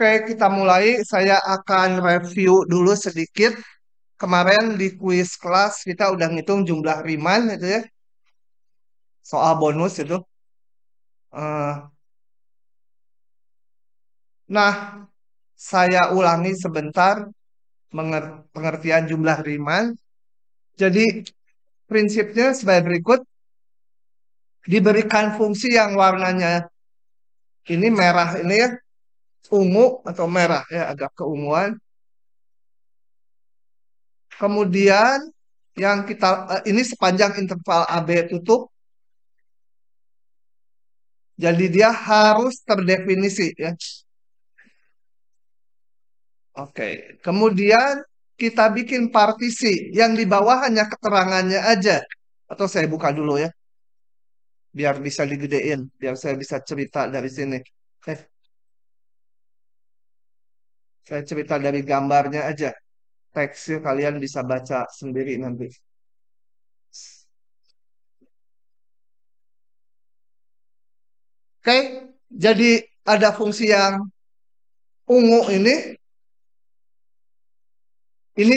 Oke, kita mulai. Saya akan review dulu sedikit. Kemarin di kuis kelas kita udah ngitung jumlah Riemann itu ya, soal bonus itu. Eh, nah, saya ulangi sebentar pengertian jumlah Riemann. Jadi prinsipnya sebagai berikut: diberikan fungsi yang warnanya ini merah ini ya, ungu atau merah ya, agak keunguan. Kemudian yang kita ini sepanjang interval AB tutup. Jadi dia harus terdefinisi ya. Oke. Kemudian kita bikin partisi yang di bawah hanya keterangannya aja. Atau saya buka dulu ya, biar bisa digedein, biar saya bisa cerita dari sini. Eh, saya cerita dari gambarnya aja. Teksnya kalian bisa baca sendiri nanti. Oke, jadi ada fungsi yang ungu ini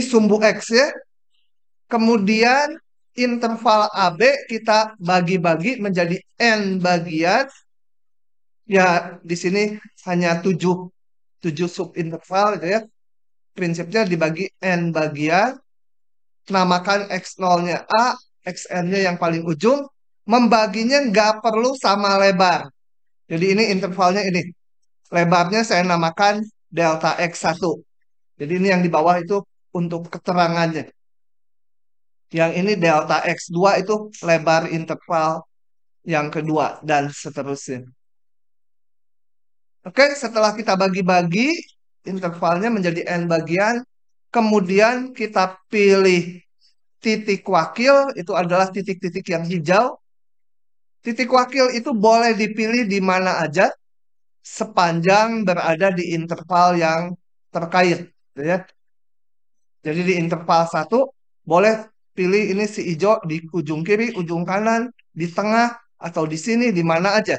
sumbu X ya. Kemudian interval AB kita bagi-bagi menjadi N bagian. Ya, di sini hanya 7 subinterval gitu ya. Prinsipnya dibagi N bagian. Namakan X0-nya A, XN-nya yang paling ujung. Membaginya nggak perlu sama lebar. Jadi ini intervalnya ini. Lebarnya saya namakan delta X1. Jadi ini yang di bawah itu untuk keterangannya. Yang ini delta X2 itu lebar interval yang kedua, dan seterusnya. Oke, setelah kita bagi-bagi intervalnya menjadi N bagian, kemudian kita pilih titik wakil, itu adalah titik-titik yang hijau. Titik wakil itu boleh dipilih di mana aja, sepanjang berada di interval yang terkait. Gitu ya. Jadi di interval 1, boleh pilih ini si hijau di ujung kiri, ujung kanan, di tengah, atau di sini, di mana aja.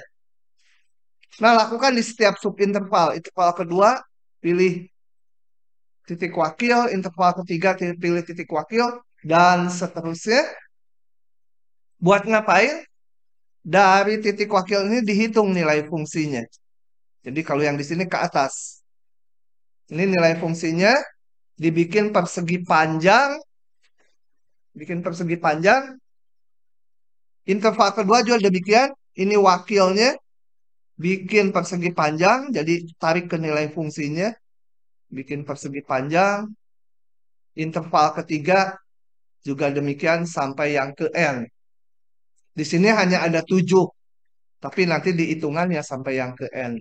Nah, lakukan di setiap subinterval. Interval kedua, pilih titik wakil. Interval ketiga, pilih titik wakil. Dan seterusnya. Buat ngapain? Dari titik wakil ini dihitung nilai fungsinya. Jadi kalau yang di sini ke atas. Ini nilai fungsinya. Dibikin persegi panjang. Bikin persegi panjang. Interval kedua juga demikian. Ini wakilnya. Bikin persegi panjang. Jadi tarik ke nilai fungsinya. Bikin persegi panjang. Interval ketiga juga demikian sampai yang ke N. Di sini hanya ada 7, tapi nanti dihitungannya sampai yang ke N.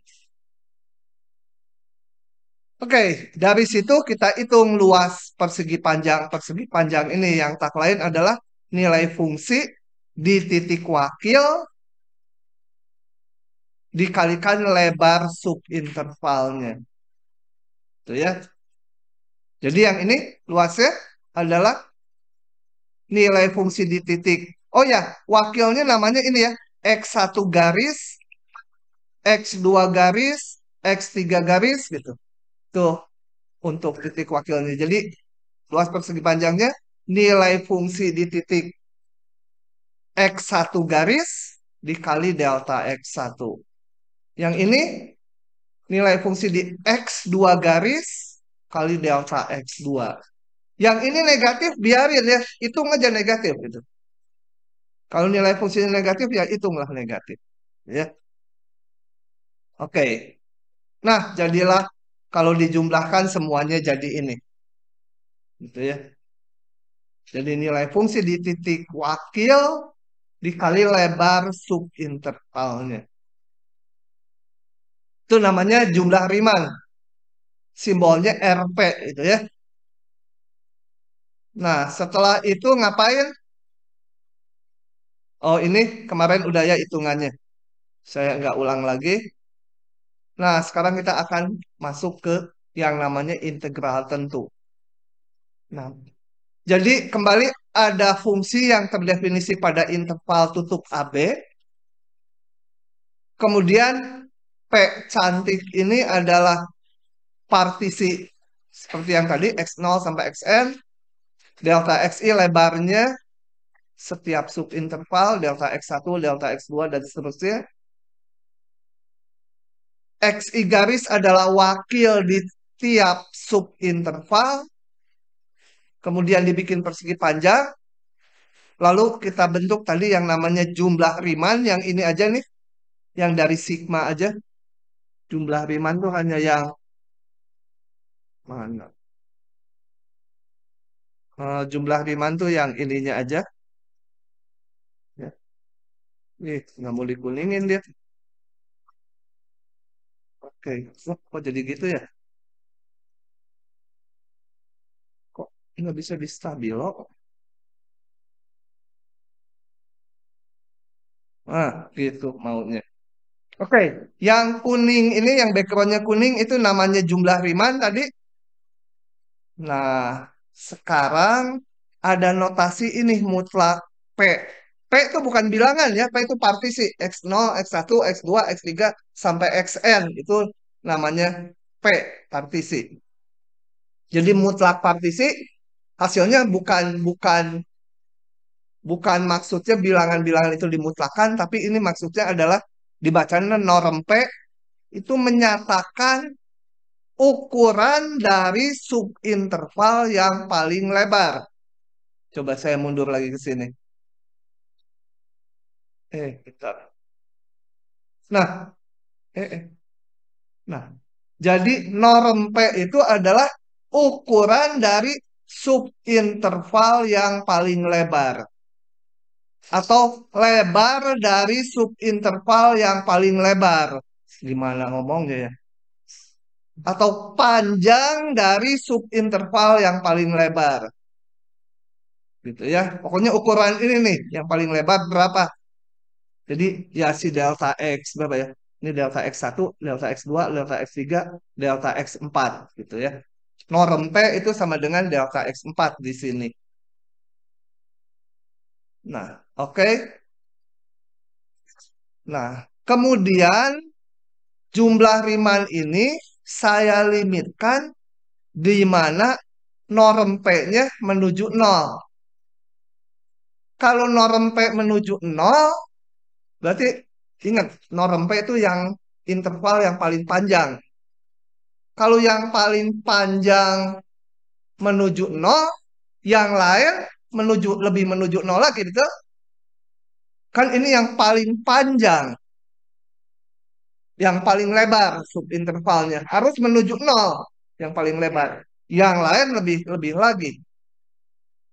Oke, dari situ kita hitung luas persegi panjang. Persegi panjang ini yang tak lain adalah nilai fungsi di titik wakil dikalikan lebar subintervalnya. Tuh ya. Jadi yang ini luasnya adalah nilai fungsi di titik. Oh ya, wakilnya namanya ini ya. X1 garis, X2 garis, X3 garis gitu. Tuh untuk titik wakilnya. Jadi luas persegi panjangnya nilai fungsi di titik X1 garis dikali delta X1. Yang ini nilai fungsi di X2 garis kali delta X2. Yang ini negatif biarin ya, hitung aja negatif gitu. Kalau nilai fungsinya negatif ya hitunglah negatif. Ya. Oke. Nah, jadilah kalau dijumlahkan semuanya jadi ini. Gitu ya. Jadi nilai fungsi di titik wakil dikali lebar subintervalnya. Itu namanya jumlah Riemann. Simbolnya RP itu ya. Nah, setelah itu ngapain? Oh, ini kemarin udah ya hitungannya. Saya nggak ulang lagi. Nah, sekarang kita akan masuk ke yang namanya integral tentu. Nah, jadi kembali ada fungsi yang terdefinisi pada interval tutup AB. Kemudian P cantik ini adalah partisi seperti yang tadi x0 sampai xn, delta xi lebarnya setiap subinterval, delta x1, delta x2, dan seterusnya. Xi garis adalah wakil di tiap subinterval, kemudian dibikin persegi panjang, lalu kita bentuk tadi yang namanya jumlah Riemann, yang ini aja nih, yang dari sigma aja. Jumlah Riemann tuh hanya yang mana? Jumlah Riemann tuh yang ininya aja. Ya. Nih, nggak mau dikuningin dia. Oke, oh, kok jadi gitu ya? Kok nggak bisa di stabilo? Ah, gitu maunya. Oke, yang kuning ini, yang backgroundnya kuning itu namanya jumlah Riemann tadi. Nah, sekarang ada notasi ini mutlak P. P itu bukan bilangan ya, P itu partisi. X0, X1, X2, X3, sampai Xn. Itu namanya P, partisi. Jadi mutlak partisi hasilnya bukan bukan bukan maksudnya bilangan-bilangan itu dimutlakan, tapi ini maksudnya adalah dibacanya norm P itu menyatakan ukuran dari subinterval yang paling lebar. Coba saya mundur lagi ke sini. Bentar. Nah, eh, eh. Nah, jadi norm P itu adalah ukuran dari subinterval yang paling lebar. Atau lebar dari subinterval yang paling lebar. Gimana ngomongnya ya? Atau panjang dari subinterval yang paling lebar. Gitu ya. Pokoknya ukuran ini nih, yang paling lebar berapa? Jadi ya si delta X berapa ya? Ini delta X1, delta X2, delta X3, delta X4 gitu ya. Norm P itu sama dengan delta X4 di sini. Nah, oke. Nah, kemudian jumlah Riemann ini saya limitkan di mana norm P-nya menuju 0. Kalau norm P menuju 0, berarti ingat norm P itu yang interval yang paling panjang. Kalau yang paling panjang menuju 0, yang lain lebih menuju 0 lagi gitu. Kan ini yang paling panjang, yang paling lebar subintervalnya harus menuju 0, yang paling lebar. Yang lain lebih lebih lagi.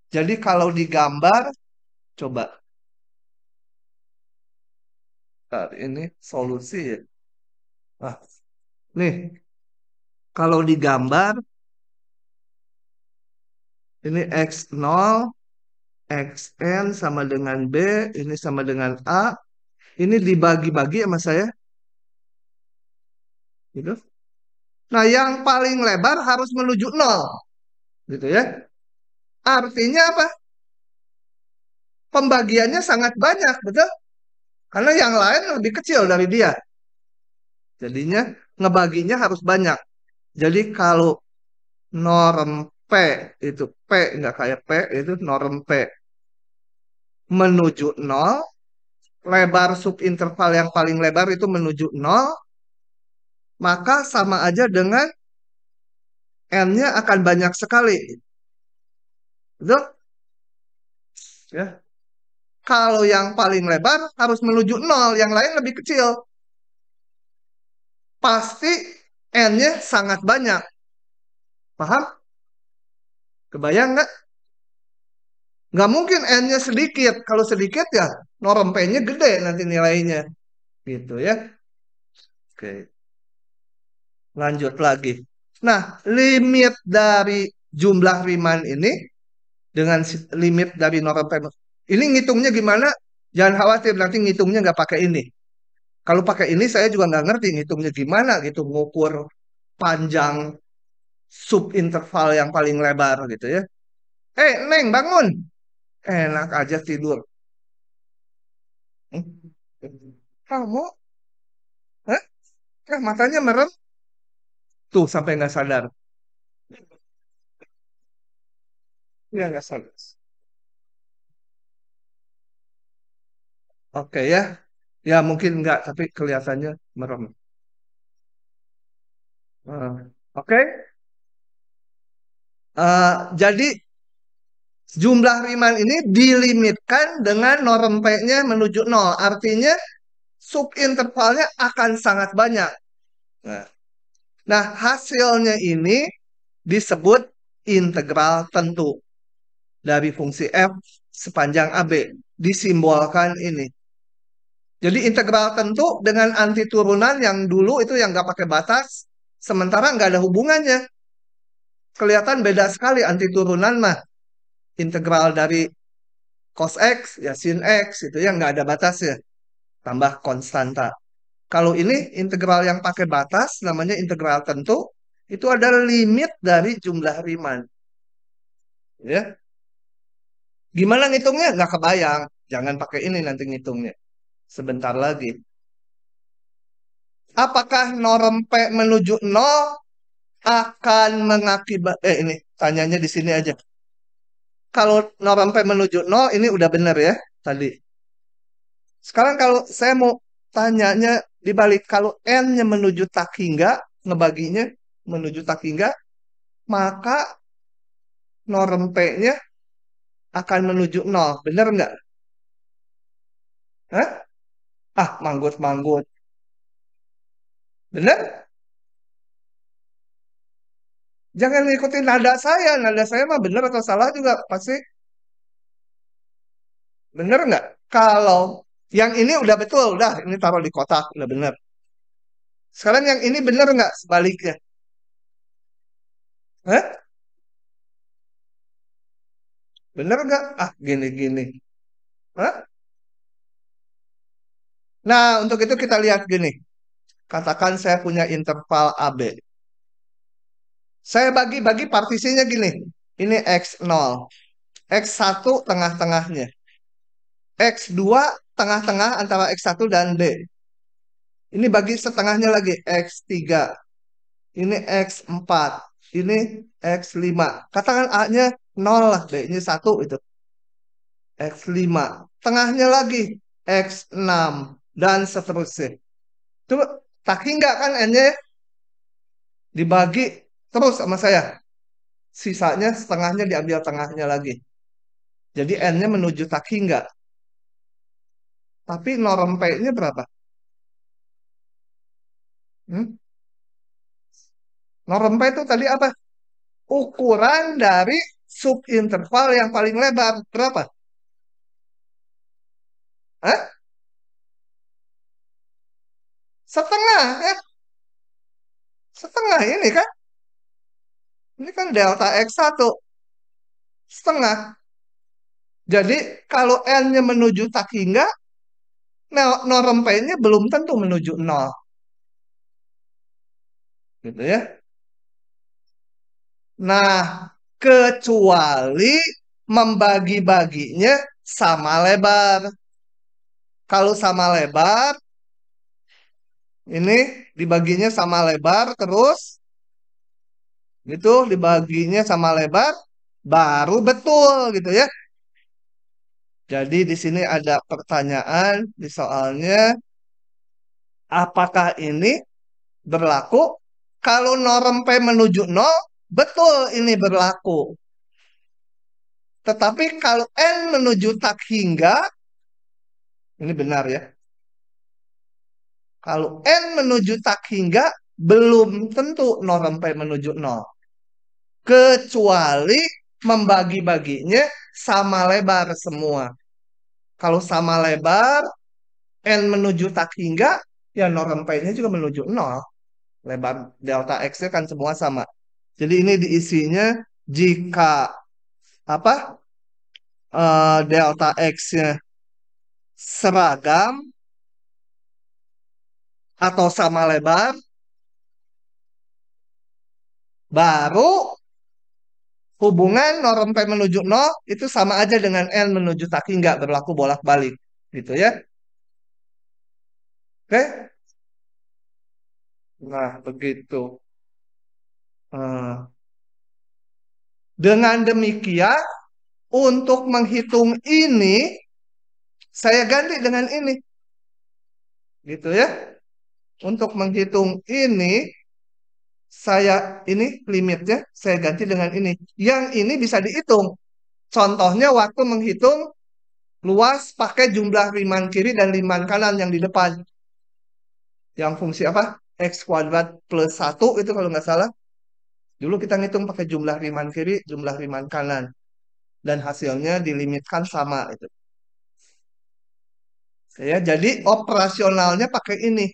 Jadi kalau digambar, coba ini solusi ya. Nah, nih kalau digambar ini X0, XN sama dengan B, ini sama dengan A. Ini dibagi-bagi sama saya, gitu. Nah, yang paling lebar harus menuju 0, gitu ya. Artinya apa? Pembagiannya sangat banyak, betul? Karena yang lain lebih kecil dari dia. Jadinya ngebaginya harus banyak. Jadi kalau norm P itu P nggak kayak P itu norm P menuju 0, lebar subinterval yang paling lebar itu menuju 0, maka sama aja dengan N-nya akan banyak sekali. Betul? Ya. Kalau yang paling lebar harus menuju 0, yang lain lebih kecil. Pasti N-nya sangat banyak. Paham? Kebayang nggak? Nggak mungkin N-nya sedikit. Kalau sedikit ya norm P-nya gede nanti nilainya. Gitu ya. Oke, lanjut lagi. Nah, limit dari jumlah Riemann ini dengan limit dari norm P. Ini ngitungnya gimana? Jangan khawatir, nanti ngitungnya nggak pakai ini. Kalau pakai ini saya juga nggak ngerti ngitungnya gimana gitu, ngukur panjang subinterval yang paling lebar gitu ya. Neng bangun. Enak aja tidur. Hmm? Kamu? Hah? Matanya merem? Tuh sampai nggak sadar. Ya nggak sadar. Oke ya. Ya mungkin nggak, tapi kelihatannya merem. Oke. Jadi jumlah Riemann ini dilimitkan dengan norm P-nya menuju nol. Artinya subintervalnya akan sangat banyak. Nah, nah, hasilnya ini disebut integral tentu dari fungsi f sepanjang AB. Disimbolkan ini. Jadi integral tentu dengan anti turunan yang dulu itu yang nggak pakai batas, sementara nggak ada hubungannya. Kelihatan beda sekali anti turunan mah. Integral dari cos X, ya sin X, itu yang nggak ada batas ya. Tambah konstanta. Kalau ini integral yang pakai batas, namanya integral tentu, itu ada limit dari jumlah Riemann. Ya, gimana ngitungnya? Nggak kebayang. Jangan pakai ini nanti ngitungnya. Sebentar lagi. Apakah norm P menuju nol akan mengakibat ini tanyanya di sini aja. Kalau norm P menuju nol ini udah benar ya tadi. Sekarang kalau saya mau tanyanya dibalik, kalau n-nya menuju tak hingga, ngebaginya menuju tak hingga, maka norm P-nya akan menuju nol. Benar nggak? Hah? Ah, manggut-manggut. Benar? Jangan ngikutin nada saya. Nada saya mah benar atau salah juga pasti benar nggak? Kalau yang ini udah betul, udah ini taruh di kotak, udah benar. Sekarang yang ini benar nggak sebaliknya? Hah? Benar nggak? Ah, gini-gini. Hah? Nah, untuk itu kita lihat gini. Katakan saya punya interval AB. Saya bagi-bagi partisinya gini. Ini X0. X1 tengah-tengahnya. X2 tengah-tengah antara X1 dan B. Ini bagi setengahnya lagi. X3. Ini X4. Ini X5. Katakan A-nya 0 lah. B-nya 1 itu. X5. Tengahnya lagi X6. Dan seterusnya. Itu tak hingga kan N-nya dibagi terus sama saya. Sisanya setengahnya diambil tengahnya lagi. Jadi N-nya menuju tak hingga. Tapi norm P-nya berapa? Hmm? Norm P itu tadi apa? Ukuran dari subinterval yang paling lebar. Berapa? Hah? Setengah ya? Setengah ini kan? Ini kan delta X1. Setengah. Jadi kalau N-nya menuju tak hingga, norm P-nya belum tentu menuju nol. Gitu ya. Nah, kecuali membagi-baginya sama lebar. Kalau sama lebar, ini dibaginya sama lebar, terus itu dibaginya sama lebar, baru betul gitu ya. Jadi di sini ada pertanyaan di soalnya, apakah ini berlaku? Kalau norm P menuju nol, betul ini berlaku. Tetapi kalau N menuju tak hingga, ini benar ya. Kalau N menuju tak hingga, belum tentu norm P menuju nol. Kecuali membagi-baginya sama lebar semua. Kalau sama lebar, N menuju tak hingga, ya norm P-nya juga menuju nol. Lebar delta X-nya kan semua sama. Jadi ini diisinya jika apa delta X-nya seragam atau sama lebar, baru hubungan norm P menuju nol itu sama aja dengan N menuju tak hingga berlaku bolak-balik. Gitu ya. Oke? Nah, begitu. Eh, Dengan demikian, untuk menghitung ini, saya ganti dengan ini. Gitu ya. Untuk menghitung ini, saya ini limitnya, saya ganti dengan ini. Yang ini bisa dihitung. Contohnya waktu menghitung luas pakai jumlah riman kiri dan riman kanan yang di depan. Yang fungsi apa? X kuadrat plus 1 itu kalau nggak salah. Dulu kita ngitung pakai jumlah riman kiri, jumlah riman kanan. Dan hasilnya dilimitkan sama itu. Ya, jadi operasionalnya pakai ini.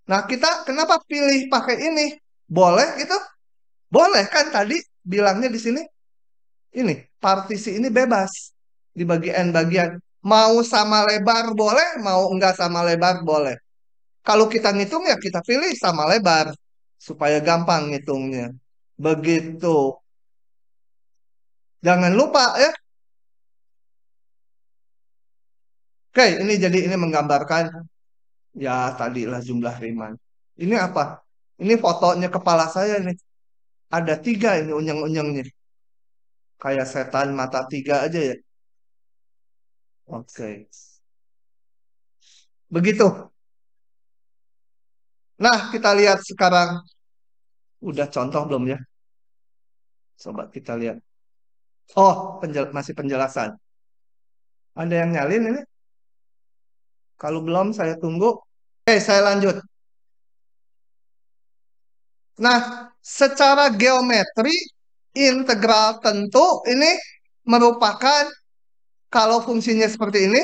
Nah, kita kenapa pilih pakai ini? Boleh gitu? Boleh kan tadi bilangnya di sini. Ini, partisi ini bebas. Dibagi N bagian. Mau sama lebar boleh, mau enggak sama lebar boleh. Kalau kita ngitung ya kita pilih sama lebar. Supaya gampang ngitungnya. Begitu. Jangan lupa ya. Oke, ini jadi ini menggambarkan ya tadilah jumlah riman. Ini apa? Ini fotonya kepala saya nih. Ada 3 ini unyeng-unyengnya. Kayak setan mata 3 aja ya. Oke. Begitu. Nah, kita lihat sekarang. Udah contoh belum ya? Coba kita lihat. Oh, masih penjelasan. Ada yang nyalin ini? Kalau belum, saya tunggu. Oke, saya lanjut. Nah, secara geometri, integral tentu ini merupakan kalau fungsinya seperti ini,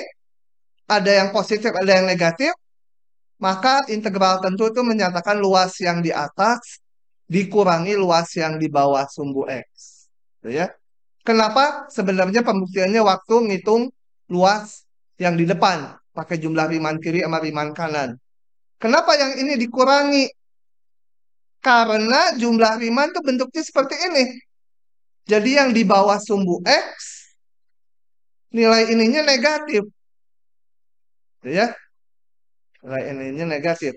ada yang positif, ada yang negatif, maka integral tentu itu menyatakan luas yang di atas dikurangi luas yang di bawah sumbu X. Gitu ya. Kenapa? Sebenarnya pembuktiannya waktu ngitung luas yang di depan, pakai jumlah riman kiri sama riman kanan. Kenapa yang ini dikurangi? Karena jumlah riman itu bentuknya seperti ini. Jadi yang di bawah sumbu X, nilai ininya negatif. Gitu ya. Nilai ininya negatif.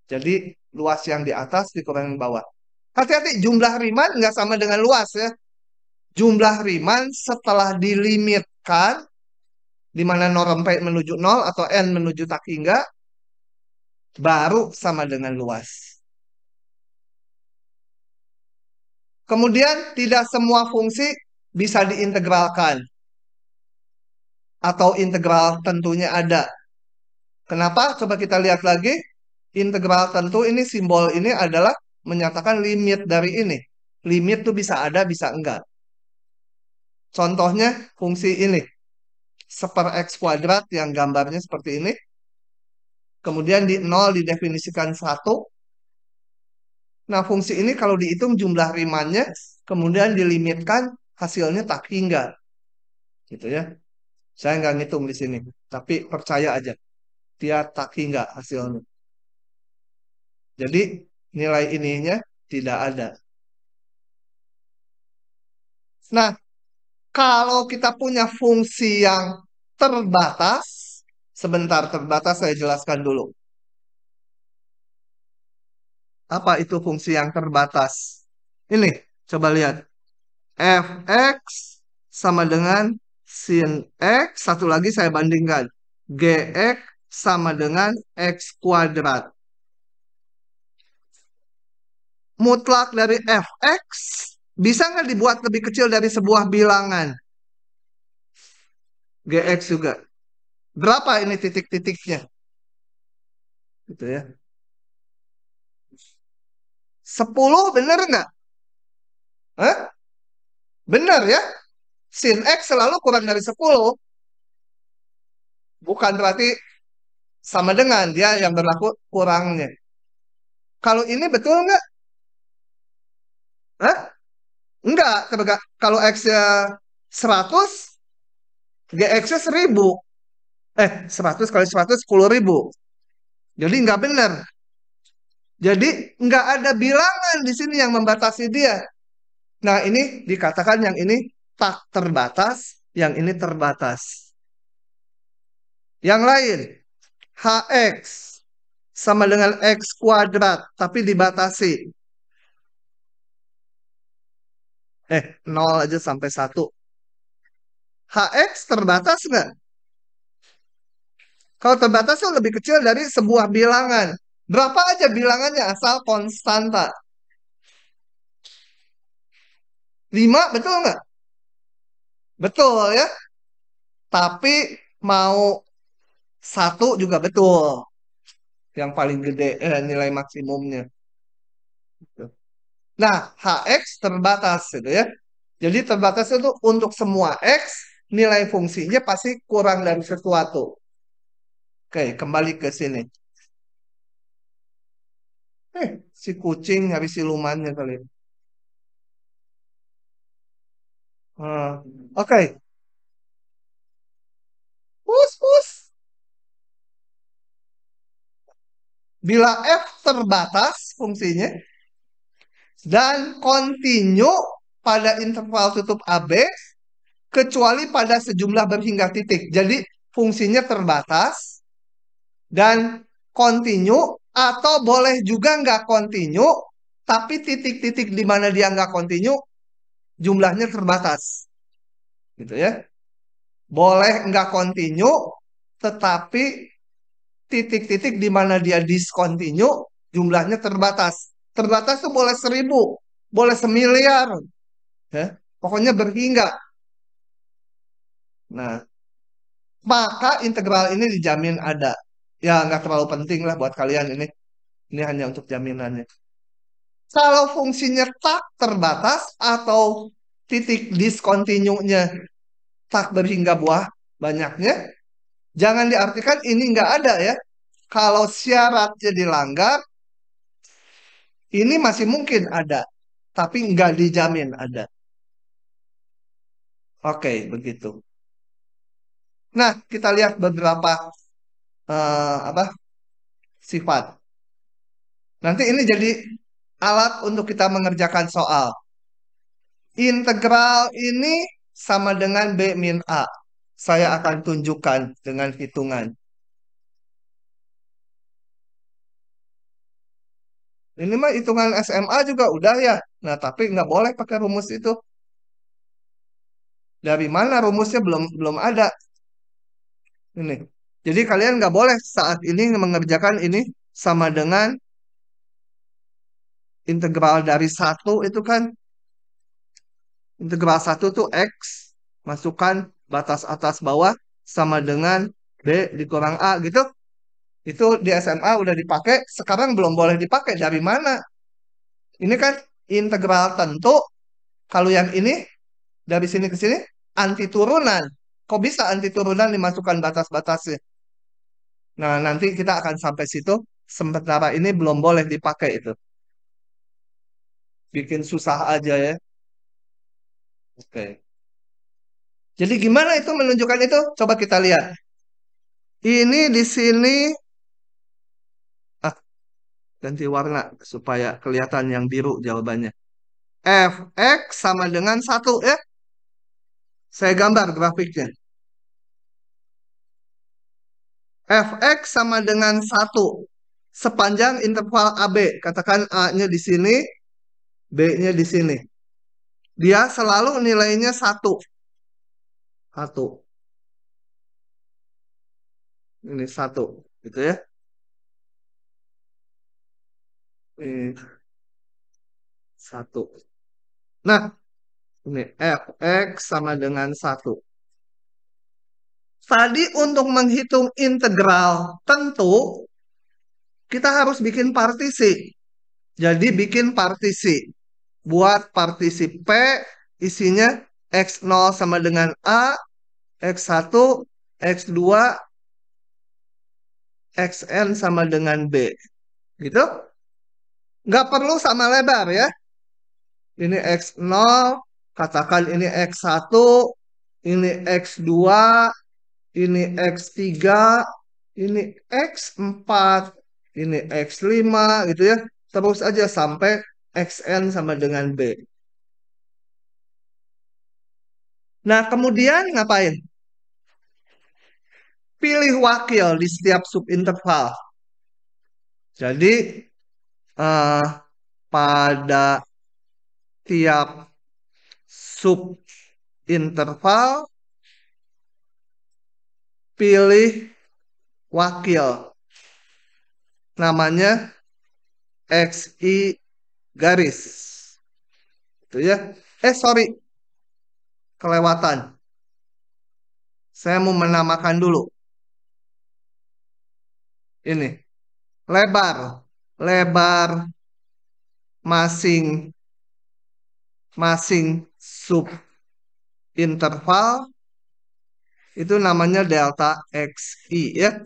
Jadi luas yang di atas dikurangi bawah. Hati-hati, jumlah riman nggak sama dengan luas ya. Jumlah riman setelah dilimitkan, di mana norm P menuju 0 atau N menuju tak hingga, baru sama dengan luas. Kemudian tidak semua fungsi bisa diintegralkan. Atau integral tentunya ada. Kenapa? Coba kita lihat lagi. Integral tentu ini simbol ini adalah menyatakan limit dari ini. Limit tuh bisa ada, bisa enggak. Contohnya fungsi ini. Seper X kuadrat yang gambarnya seperti ini. Kemudian di 0 didefinisikan 1. Nah, fungsi ini kalau dihitung jumlah rimannya, kemudian dilimitkan hasilnya tak hingga. Gitu ya. Saya nggak ngitung di sini. Tapi percaya aja. Dia tak hingga hasilnya. Jadi nilai ininya tidak ada. Nah, kalau kita punya fungsi yang terbatas, sebentar terbatas saya jelaskan dulu. Apa itu fungsi yang terbatas? Ini, coba lihat. Fx sama dengan sin X. Satu lagi saya bandingkan. Gx sama dengan X kuadrat. Mutlak dari Fx bisa nggak dibuat lebih kecil dari sebuah bilangan? Gx juga. Berapa ini titik-titiknya? Gitu ya. 10 bener nggak? Hah? Bener ya? Sin X selalu kurang dari 10. Bukan berarti sama dengan dia yang berlaku kurangnya. Kalau ini betul nggak? Hah? Enggak. Kalau X-nya 100, GX-nya 1000. 100 kali 100, 10.000. Jadi nggak benar. Jadi nggak ada bilangan di sini yang membatasi dia. Nah, ini dikatakan yang ini tak terbatas, yang ini terbatas. Yang lain, HX sama dengan X kuadrat, tapi dibatasi. 0 aja sampai 1. HX terbatas nggak? Kalau terbatas itu lebih kecil dari sebuah bilangan. Berapa aja bilangannya asal konstanta? 5 betul nggak? Betul ya. Tapi mau 1 juga betul. Yang paling gede nilai maksimumnya. Nah, HX terbatas gitu ya. Jadi terbatas itu untuk semua X, nilai fungsinya pasti kurang dari sesuatu. Oke, kembali ke sini. Si kucing habis silumannya kali. Oke, pus pus. Bila F terbatas fungsinya dan kontinu pada interval tutup AB kecuali pada sejumlah berhingga titik. Jadi fungsinya terbatas dan kontinu atau boleh juga nggak kontinu, tapi titik-titik di mana dia nggak kontinu jumlahnya terbatas, gitu ya. Boleh nggak kontinu, tetapi titik-titik di mana dia diskontinu jumlahnya terbatas. Terbatas tuh boleh 1.000, boleh semiliar, ya. Pokoknya berhingga. Nah, maka integral ini dijamin ada. Ya, nggak terlalu penting lah buat kalian ini. Ini hanya untuk jaminannya. Kalau fungsinya tak terbatas atau titik diskontinunya tak berhingga buah banyaknya, jangan diartikan ini nggak ada ya. Kalau syaratnya dilanggar, ini masih mungkin ada, tapi nggak dijamin ada. Oke, begitu. Nah, kita lihat beberapa apa sifat. Nanti ini jadi alat untuk kita mengerjakan soal. Integral ini sama dengan B min A. Saya akan tunjukkan dengan hitungan. Ini mah hitungan SMA juga udah ya. Nah, tapi nggak boleh pakai rumus itu. Dari mana rumusnya belum belum ada. Ini. Jadi kalian nggak boleh saat ini mengerjakan ini sama dengan integral dari satu itu kan. Integral satu tuh X. Masukkan batas atas bawah sama dengan B dikurang A gitu. Itu di SMA udah dipakai, sekarang belum boleh dipakai. Dari mana? Ini kan integral tentu. Kalau yang ini dari sini ke sini anti turunan. Kok bisa anti turunan dimasukkan batas-batasnya? Nah, nanti kita akan sampai situ. Sementara ini belum boleh dipakai itu. Bikin susah aja ya. Oke. Jadi gimana itu menunjukkan itu? Coba kita lihat. Ini di sini ah, ganti warna supaya kelihatan yang biru jawabannya. Fx sama dengan 1 ya. Saya gambar grafiknya. Fx sama dengan 1 sepanjang interval AB. Katakan A-nya di sini, B-nya di sini. Dia selalu nilainya 1. 1. Ini 1. Gitu ya. Ini 1. Nah, ini Fx sama dengan 1. Tadi untuk menghitung integral tentu, kita harus bikin partisi. Jadi bikin partisi. Buat partisi P, isinya X0 sama dengan A, X1, X2, Xn sama dengan B. Gitu? Nggak perlu sama lebar ya. Ini X0, katakan ini X1, ini X2, ini X3, ini X4, ini X5 gitu ya. Terus aja sampai Xn sama dengan B. Nah, kemudian ngapain? Pilih wakil di setiap subinterval. Jadi, eh, pada tiap subinterval pilih wakil. Namanya XI garis. Itu ya. Sorry, kelewatan. Saya mau menamakan dulu. Ini, lebar. Lebar masing-masing subinterval itu namanya delta XI ya.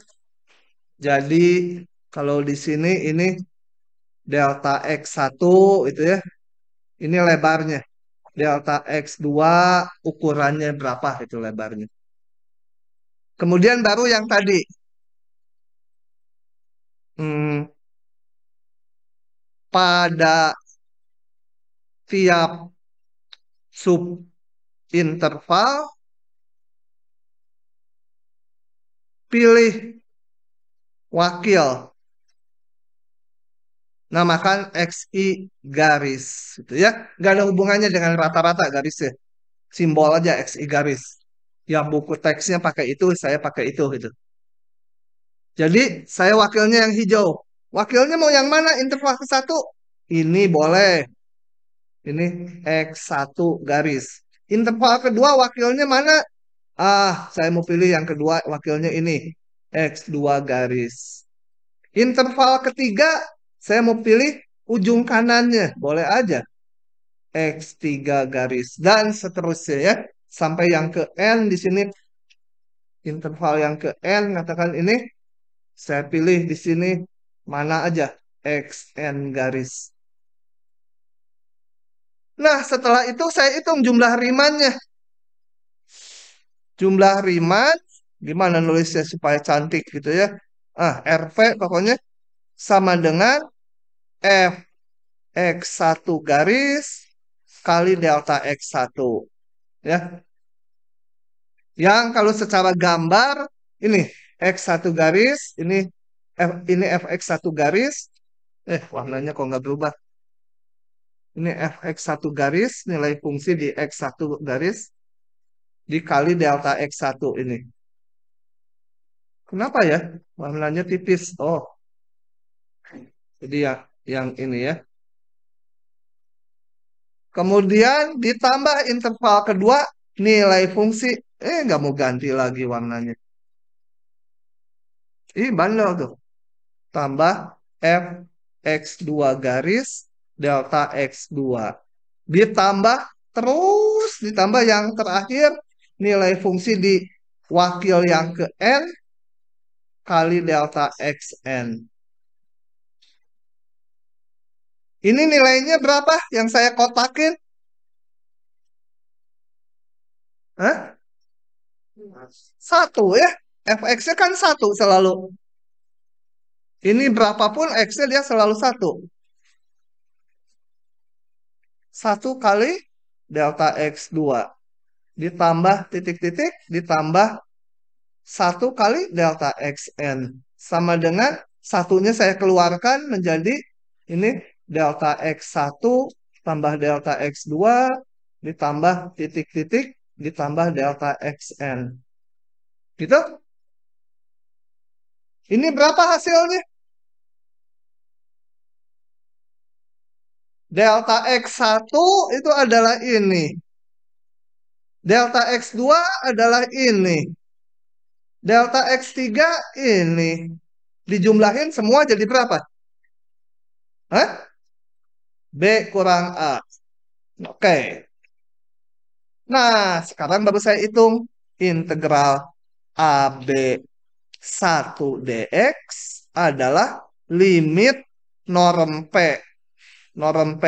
Jadi kalau di sini ini delta X1 itu ya. Ini lebarnya. Delta X2 ukurannya berapa itu lebarnya. Kemudian baru yang tadi. Hmm, pada tiap subinterval pilih wakil. Namakan XI garis. Gitu ya. Nggak ada hubungannya dengan rata-rata garisnya. Simbol aja XI garis. Ya buku teksnya pakai itu, saya pakai itu gitu. Jadi saya wakilnya yang hijau. Wakilnya mau yang mana? Interval ke satu? Ini boleh. Ini X1 garis. Interval kedua wakilnya mana? Saya mau pilih yang kedua wakilnya ini. X2 garis. Interval ketiga saya mau pilih ujung kanannya. Boleh aja. X3 garis. Dan seterusnya ya. Sampai yang ke N di sini. Interval yang ke N. Katakan ini. Saya pilih di sini. Mana aja. XN garis. Nah, setelah itu saya hitung jumlah rimannya. Jumlah riman, gimana nulisnya supaya cantik gitu ya. RV pokoknya sama dengan F X1 garis kali delta X1. Ya. Yang kalau secara gambar, ini X1 garis, ini FX1 garis. Warnanya kok nggak berubah. Ini FX1 garis, nilai fungsi di X1 garis dikali delta X1 ini. Kenapa ya? Warnanya tipis. Oh, jadi ya yang ini ya. Kemudian ditambah interval kedua nilai fungsi. Nggak mau ganti lagi warnanya. Ih, bandel tuh. Tambah f x2 garis delta x2. Ditambah terus ditambah yang terakhir nilai fungsi di wakil yang ke n kali delta xn. Ini nilainya berapa yang saya kotakin? Hah? Satu ya. Fx-nya kan satu selalu. Ini berapapun X-nya dia selalu satu. Satu kali delta X2. Ditambah titik-titik, ditambah satu kali delta XN. Sama dengan satunya saya keluarkan menjadi ini delta X1 tambah delta X2 ditambah titik-titik ditambah delta XN. Gitu? Ini berapa hasilnya? Delta X1 itu adalah ini. Delta X2 adalah ini. Delta X3 ini. Dijumlahin semua jadi berapa? Hah? B kurang A. Oke. Nah, sekarang baru saya hitung. Integral AB 1 dx adalah limit norm P. Norm P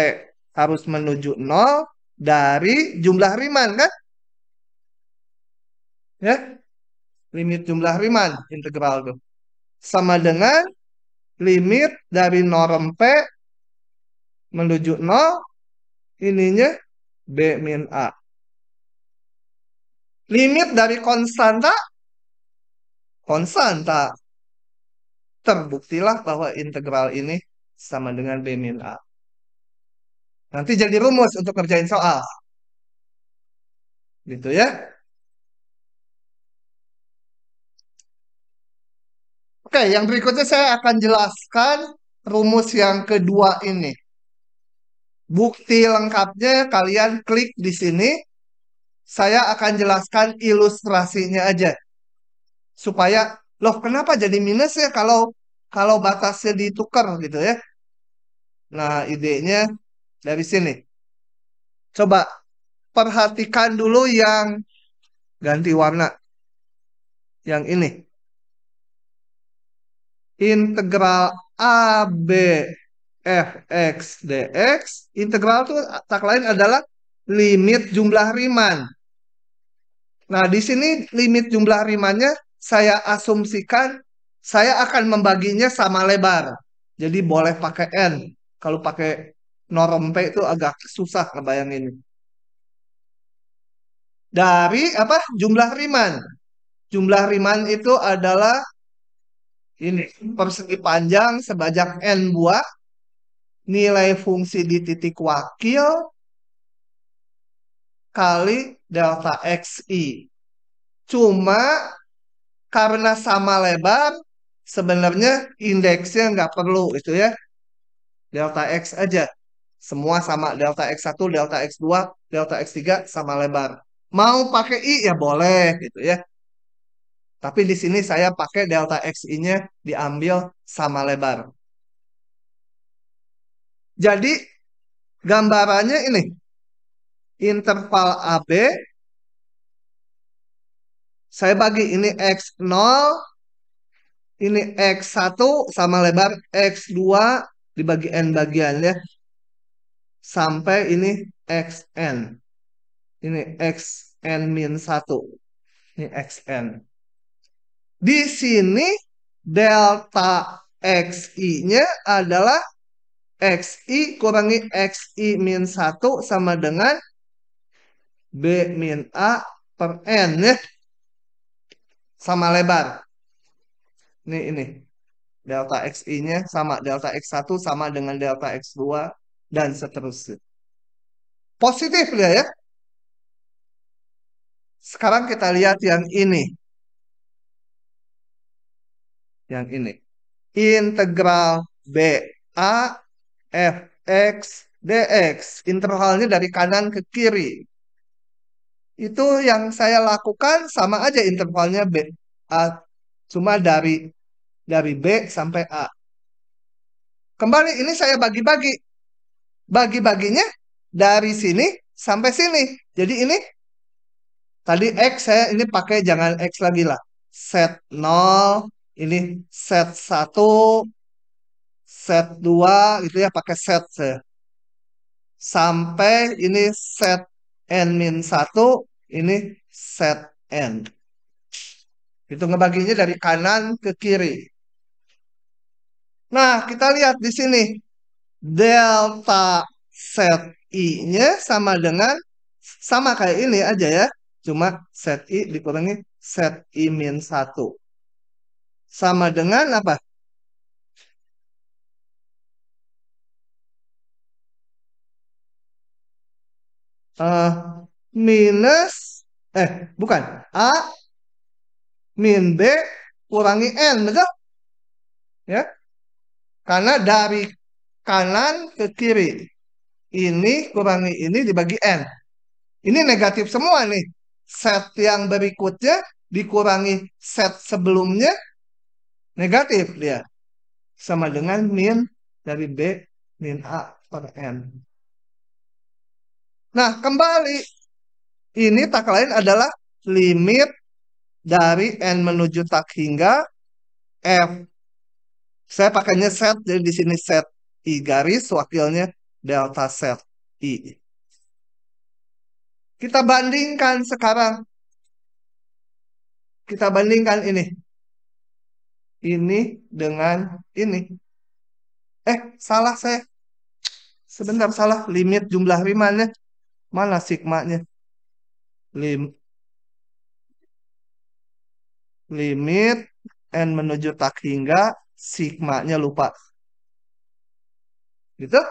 harus menuju 0 dari jumlah Riemann, kan? Ya, limit jumlah Riemann integral tuh. Sama dengan limit dari norm P menuju 0, ininya B min A. Limit dari konstanta, konstanta. Terbuktilah bahwa integral ini sama dengan B min A. Nanti jadi rumus untuk kerjain soal. Gitu ya. Oke, yang berikutnya saya akan jelaskan rumus yang kedua ini. Bukti lengkapnya kalian klik di sini. Saya akan jelaskan ilustrasinya aja supaya loh kenapa jadi minus ya kalau kalau batasnya ditukar gitu ya. Nah, idenya dari sini. Coba perhatikan dulu yang ganti warna, yang ini. Integral A B f x dx. Integral itu tak lain adalah limit jumlah Riemann. Nah, di sini limit jumlah Riemannnya saya asumsikan saya akan membaginya sama lebar. Jadi boleh pakai N. Kalau pakai norm P itu agak susah ngebayangin. Dari apa? Jumlah Riemann. Jumlah Riemann itu adalah ini persegi panjang sebanyak N buah nilai fungsi di titik wakil kali delta XI. Cuma karena sama lebar, sebenarnya indeksnya nggak perlu itu ya. Delta X aja. Semua sama delta X1, delta X2, delta X3 sama lebar. Mau pakai I ya boleh gitu ya. Tapi di sini saya pakai delta XI-nya diambil sama lebar. Jadi gambarannya ini. Interval AB saya bagi ini X0, ini X1 sama lebar X2 dibagi N bagian ya. Sampai ini XN. Ini XN min 1. Ini XN. Di sini delta XI-nya adalah XI kurangi XI min 1 sama dengan B min A per N ya. Sama lebar. Ini. Delta XI-nya sama delta X1 sama dengan delta X2 dan seterusnya. Positif ya. Sekarang kita lihat yang ini. Yang ini. Integral BA fx dx. Intervalnya dari kanan ke kiri. Itu yang saya lakukan sama aja intervalnya B. A. Cuma dari B sampai A. Kembali ini saya bagi-bagi. Bagi-baginya dari sini sampai sini. Jadi ini tadi X saya ini pakai jangan X lagi lah. Set 0, ini set 1, set 2 gitu ya pakai set saya. Sampai ini set N-1, ini set N. Itu ngebaginya dari kanan ke kiri. Nah, kita lihat di sini. Delta set I-nya sama dengan, sama kayak ini aja ya. Cuma set I dikurangi set I min 1. Sama dengan apa? Eh, minus, bukan. A min B kurangi N, betul? Ya, karena dari kanan ke kiri. Ini kurangi ini dibagi N. Ini negatif semua nih. Set yang berikutnya dikurangi set sebelumnya negatif dia. Sama dengan min dari B min A per N. Nah, kembali. Ini tak lain adalah limit dari N menuju tak hingga F. Saya pakainya set, jadi di sini set I garis, wakilnya delta set I. Kita bandingkan sekarang. Kita bandingkan ini. Ini dengan ini. Salah saya. Sebentar, salah. Limit jumlah Riemannnya. Mana sigmanya? Limit N menuju tak hingga. Sigmanya lupa. Gitu.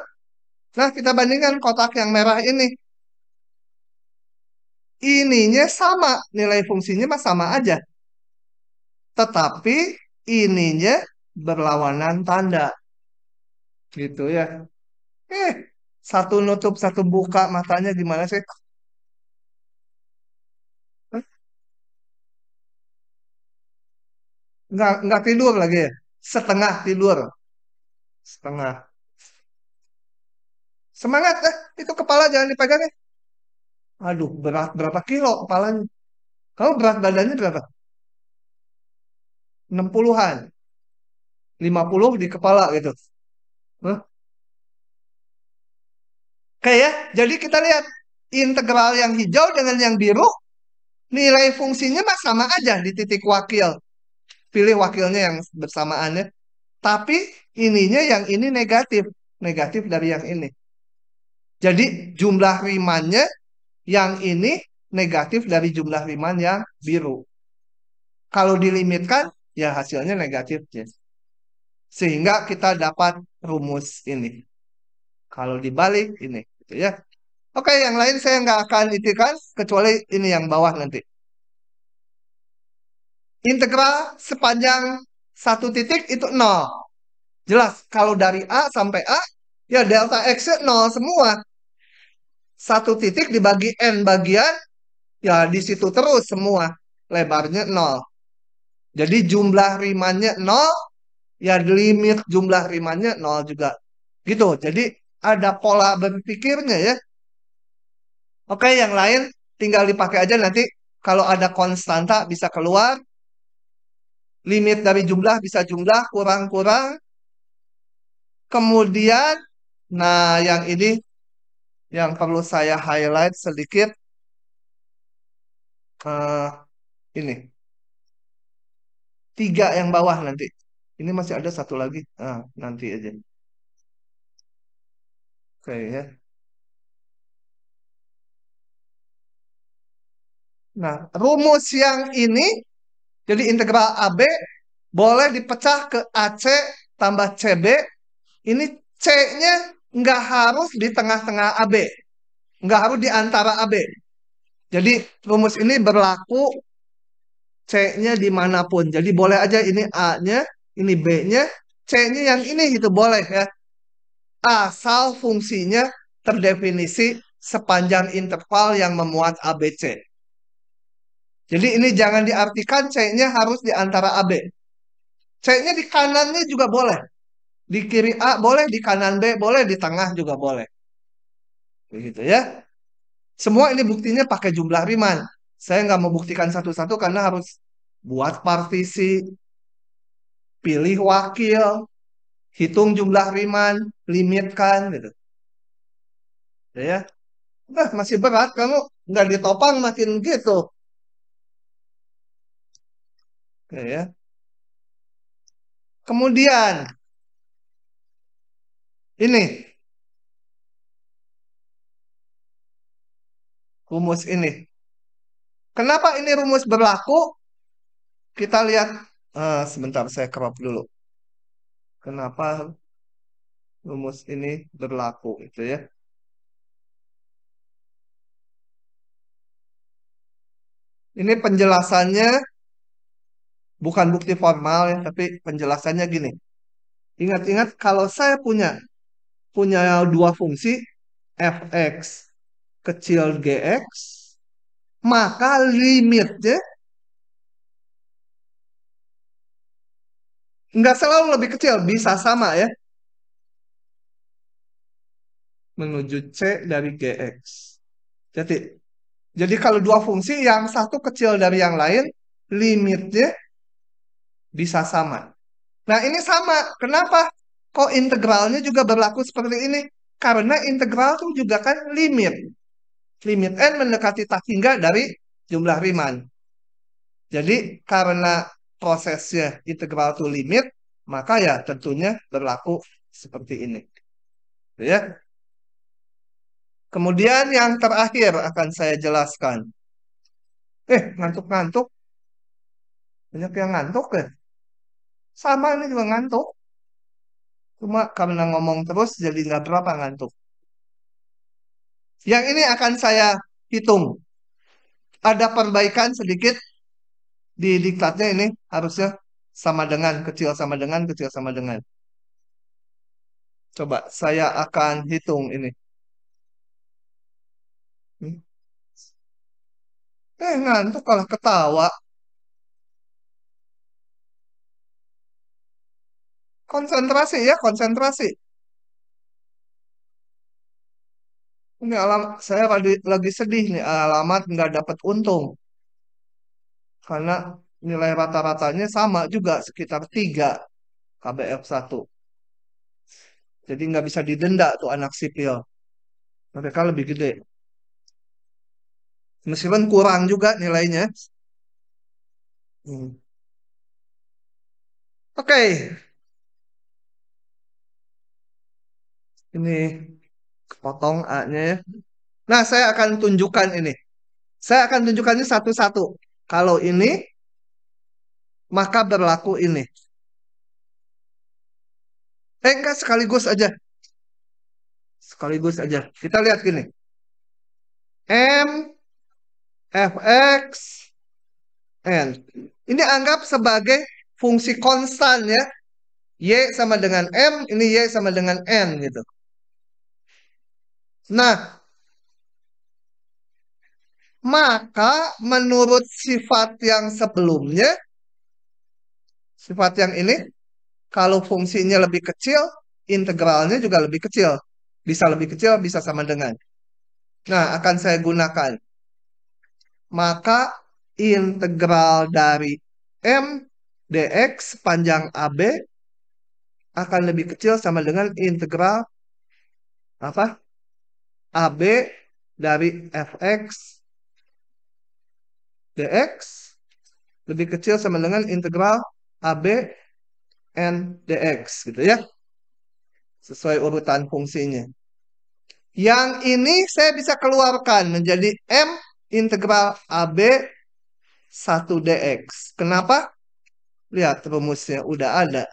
Nah, kita bandingkan kotak yang merah ini. ininya sama, nilai fungsinya mah sama aja. Tetapi ininya berlawanan tanda. Gitu ya. Eh, satu nutup, satu buka matanya gimana sih? Hah? Nggak tidur lagi ya? Setengah tidur. Setengah. Semangat, itu kepala jangan dipegang ya. Aduh, berat berapa kilo kepalanya? Kamu berat badannya berapa? 60-an. 50 di kepala gitu. Hah? Oke ya, jadi kita lihat integral yang hijau dengan yang biru, nilai fungsinya mah sama aja di titik wakil. Pilih wakilnya yang bersamaannya. Tapi ininya yang ini negatif. Negatif dari yang ini. Jadi jumlah Riemannnya yang ini negatif dari jumlah Riemann yang biru. Kalau dilimitkan, ya hasilnya negatif. Ya. Sehingga kita dapat rumus ini. Kalau dibalik, ini. Gitu ya. Oke, yang lain saya nggak akan itikan, kecuali ini yang bawah nanti. Integral sepanjang satu titik itu nol. Jelas, kalau dari A sampai A, ya delta X-nya nol semua. Satu titik dibagi N bagian, ya di situ terus semua. Lebarnya nol. Jadi jumlah Riemannnya nol, ya limit jumlah Riemannnya nol juga. Gitu, jadi ada pola berpikirnya ya. Oke, yang lain tinggal dipakai aja nanti. Kalau ada konstanta bisa keluar, limit dari jumlah bisa jumlah, kurang-kurang. Kemudian, nah yang ini yang perlu saya highlight sedikit, eh, ini. Tiga yang bawah nanti. Ini masih ada satu lagi. Ah, nanti aja. Oke ya. Nah, rumus yang ini, jadi integral AB boleh dipecah ke AC tambah CB. Ini C-nya nggak harus di tengah-tengah AB. Nggak harus di antara AB. Jadi rumus ini berlaku C-nya dimanapun. Jadi boleh aja ini A-nya, ini B-nya, C-nya yang ini itu boleh ya. Asal fungsinya terdefinisi sepanjang interval yang memuat ABC. Jadi ini jangan diartikan C-nya harus di antara AB. C-nya di kanannya juga boleh. Di kiri A boleh, di kanan B boleh, di tengah juga boleh. Begitu ya. Semua ini buktinya pakai jumlah Riemann. Saya nggak mau buktikan satu-satu karena harus buat partisi, pilih wakil, hitung jumlah Riemann, limitkan gitu. Ya. Nah, masih berat kamu nggak ditopang makin gitu. Ya. Kemudian ini rumus ini. Kenapa ini rumus berlaku? Kita lihat sebentar saya crop dulu. Kenapa rumus ini berlaku itu ya? Ini penjelasannya bukan bukti formal ya, tapi penjelasannya gini. Ingat-ingat kalau saya punya punya dua fungsi fx kecil gx, maka limitnya nggak selalu lebih kecil, bisa sama ya, menuju c dari gx. Jadi, jadi kalau dua fungsi yang satu kecil dari yang lain, limitnya bisa sama. Nah ini sama, kenapa? Kok integralnya juga berlaku seperti ini? Karena integral itu juga kan limit. Limit n mendekati tak hingga dari jumlah Riemann. Jadi karena prosesnya integral to limit, maka ya tentunya berlaku seperti ini. Ya. Kemudian yang terakhir akan saya jelaskan. Ngantuk-ngantuk. Banyak yang ngantuk ya. Sama ini juga ngantuk. Cuma karena ngomong terus jadi nggak berapa ngantuk. Yang ini akan saya hitung. Ada perbaikan sedikit di diktatnya ini harusnya sama dengan kecil sama dengan kecil sama dengan. Coba saya akan hitung ini. Ngantuk kalah ketawa. Konsentrasi ya, konsentrasi. Ini saya lagi sedih nih, alamat nggak dapat untung. Karena nilai rata-ratanya sama juga, sekitar 3 KBF1. Jadi nggak bisa didenda tuh anak sipil. Mereka lebih gede. Meskipun kurang juga nilainya. Hmm. Oke, ini kepotong A-nya ya. Nah, saya akan tunjukkan ini. Saya akan tunjukkannya satu-satu. Kalau ini, maka berlaku ini. Enggak, sekaligus aja. Sekaligus aja. Kita lihat gini. M, Fx, N. Ini anggap sebagai fungsi konstan ya. Y sama dengan M, ini Y sama dengan N gitu. Nah, maka menurut sifat yang sebelumnya, sifat yang ini, kalau fungsinya lebih kecil, integralnya juga lebih kecil. Bisa lebih kecil, bisa sama dengan. Nah, akan saya gunakan. Maka integral dari M dx panjang AB akan lebih kecil sama dengan integral apa? AB dari Fx dx lebih kecil sama dengan integral AB n dx gitu ya. Sesuai urutan fungsinya. Yang ini saya bisa keluarkan menjadi M integral AB 1 dx. Kenapa? Lihat rumusnya udah ada.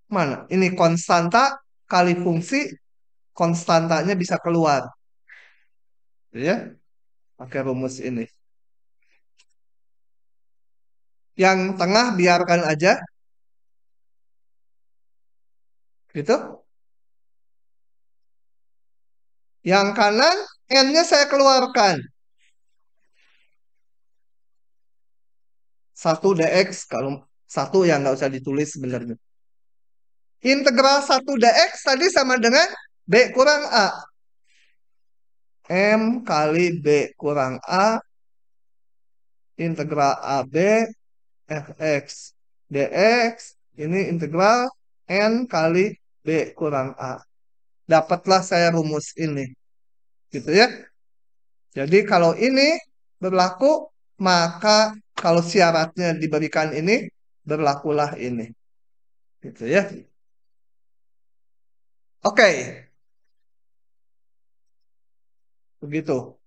Mana? Ini konstanta kali fungsi, konstantanya bisa keluar. Ya, pakai rumus ini. Yang tengah biarkan aja. Gitu. Yang kanan, N-nya saya keluarkan. 1 dx, kalau satu ya nggak usah ditulis sebenarnya. Integral 1 dx tadi sama dengan B kurang A. M kali B kurang A integral AB Fx dx ini integral N kali B kurang A. Dapatlah saya rumus ini. Gitu ya. Jadi kalau ini berlaku, maka kalau syaratnya diberikan ini, berlakulah ini. Gitu ya. Oke, begitu.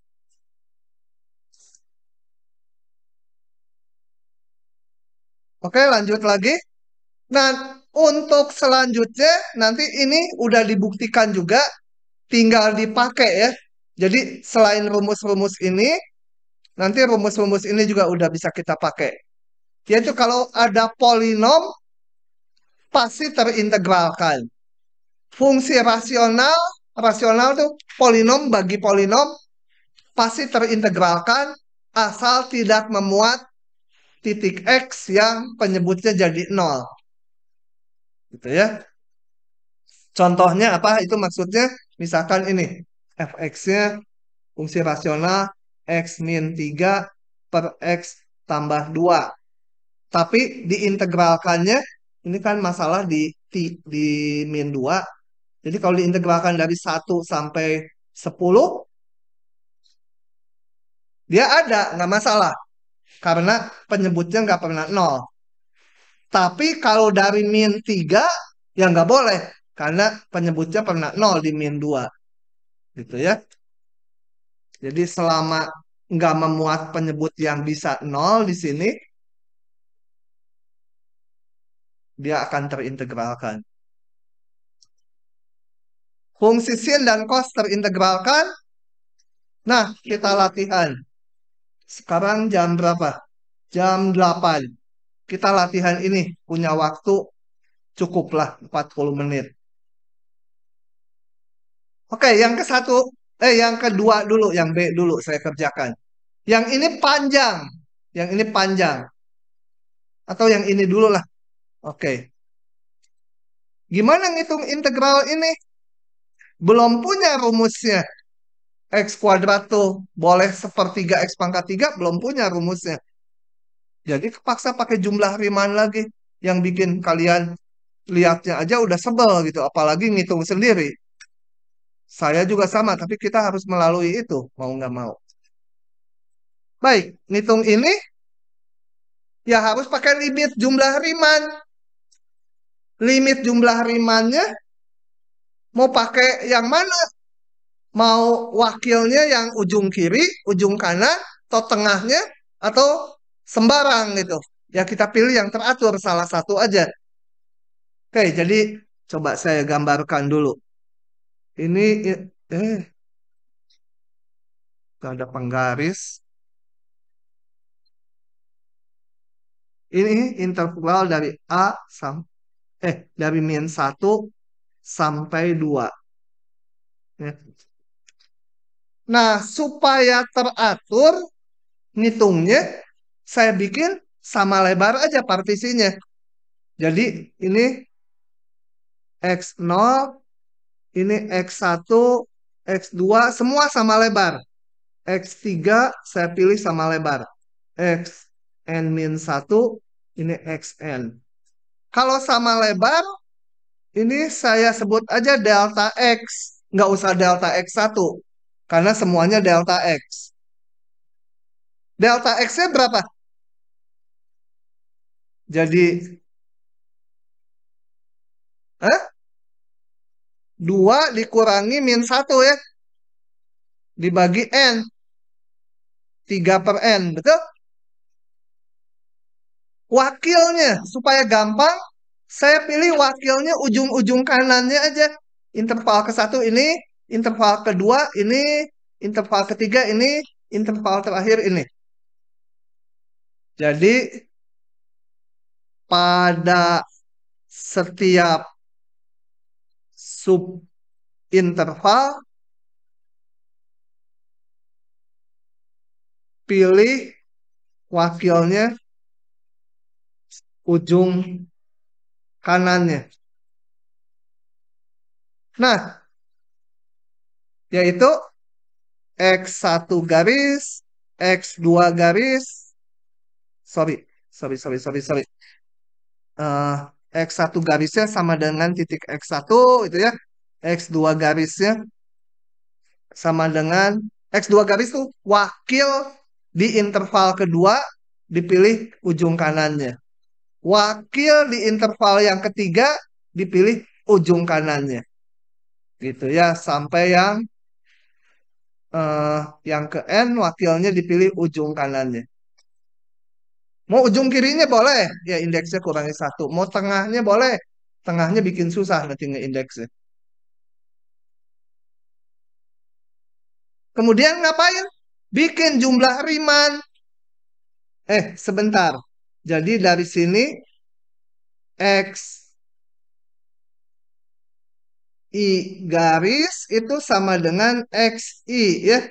Oke, lanjut lagi. Nah, untuk selanjutnya nanti ini udah dibuktikan juga, tinggal dipakai ya. Jadi selain rumus-rumus ini, nanti rumus-rumus ini juga udah bisa kita pakai. Yaitu kalau ada polinom pasti terintegralkan. Fungsi rasional, rasional tuh polinom bagi polinom pasti terintegralkan asal tidak memuat titik X yang penyebutnya jadi 0. Gitu ya. Contohnya apa? Itu maksudnya misalkan ini fx-nya fungsi rasional x min 3 per x tambah 2. Tapi diintegralkannya ini kan masalah di min 2. Jadi kalau diintegralkan dari 1 sampai 10 dia ada, nggak masalah. Karena penyebutnya nggak pernah 0. Tapi kalau dari min 3 ya nggak boleh. Karena penyebutnya pernah 0 di min 2. Gitu ya. Jadi selama nggak memuat penyebut yang bisa 0 di sini, dia akan terintegralkan. Fungsi sin dan cos terintegralkan. Nah, kita latihan. Sekarang jam berapa? Jam 8. Kita latihan ini punya waktu cukuplah 40 menit. Oke, yang ke satu, yang kedua dulu, yang B dulu saya kerjakan. Yang ini panjang, yang ini panjang, atau yang ini dulu lah. Oke, gimana ngitung integral ini? Belum punya rumusnya. X kuadrat tuh boleh sepertiga X pangkat 3, belum punya rumusnya. Jadi kepaksa pakai jumlah Riemann lagi, yang bikin kalian lihatnya aja udah sebel gitu, apalagi ngitung sendiri. Saya juga sama, tapi kita harus melalui itu, mau nggak mau. Baik, ngitung ini ya harus pakai limit jumlah Riemann. Limit jumlah Riemann-nya mau pakai yang mana? Mau wakilnya yang ujung kiri, ujung kanan, atau tengahnya, atau sembarang gitu. Ya kita pilih yang teratur salah satu aja. Oke, jadi coba saya gambarkan dulu. Ini gak ada penggaris. Ini interval dari A dari -1 sampai 2. Ya. Nah, supaya teratur ngitungnya, saya bikin sama lebar aja partisinya. Jadi ini X0, ini X1, X2, semua sama lebar. X3 saya pilih sama lebar. Xn-1, ini Xn. Kalau sama lebar, ini saya sebut aja delta X. Nggak usah delta X1. Karena semuanya delta X. Delta X-nya berapa? Jadi, 2 dikurangi -1 ya. Dibagi N. 3/N. Betul? Wakilnya, supaya gampang, saya pilih wakilnya ujung-ujung kanannya aja. Interval ke-1 ini, interval kedua ini, interval ketiga ini, interval terakhir ini. Jadi, pada setiap subinterval, pilih wakilnya ujung kanannya. Nah, yaitu X1 garis, X2 garis, sorry, sorry, sorry, sorry, sorry. Eh, X1 garisnya sama dengan titik X1 itu ya. X2 garisnya sama dengan X2 garis tuh wakil di interval kedua dipilih ujung kanannya. Wakil di interval yang ketiga dipilih ujung kanannya. Gitu ya, sampai eh, yang ke N wakilnya dipilih ujung kanannya. Mau ujung kirinya boleh, ya indeksnya kurangi 1. Mau tengahnya boleh, tengahnya bikin susah nanti ngeindeksnya. Kemudian ngapain? Bikin jumlah Riemann. Sebentar. Jadi dari sini X I garis itu sama dengan XI ya.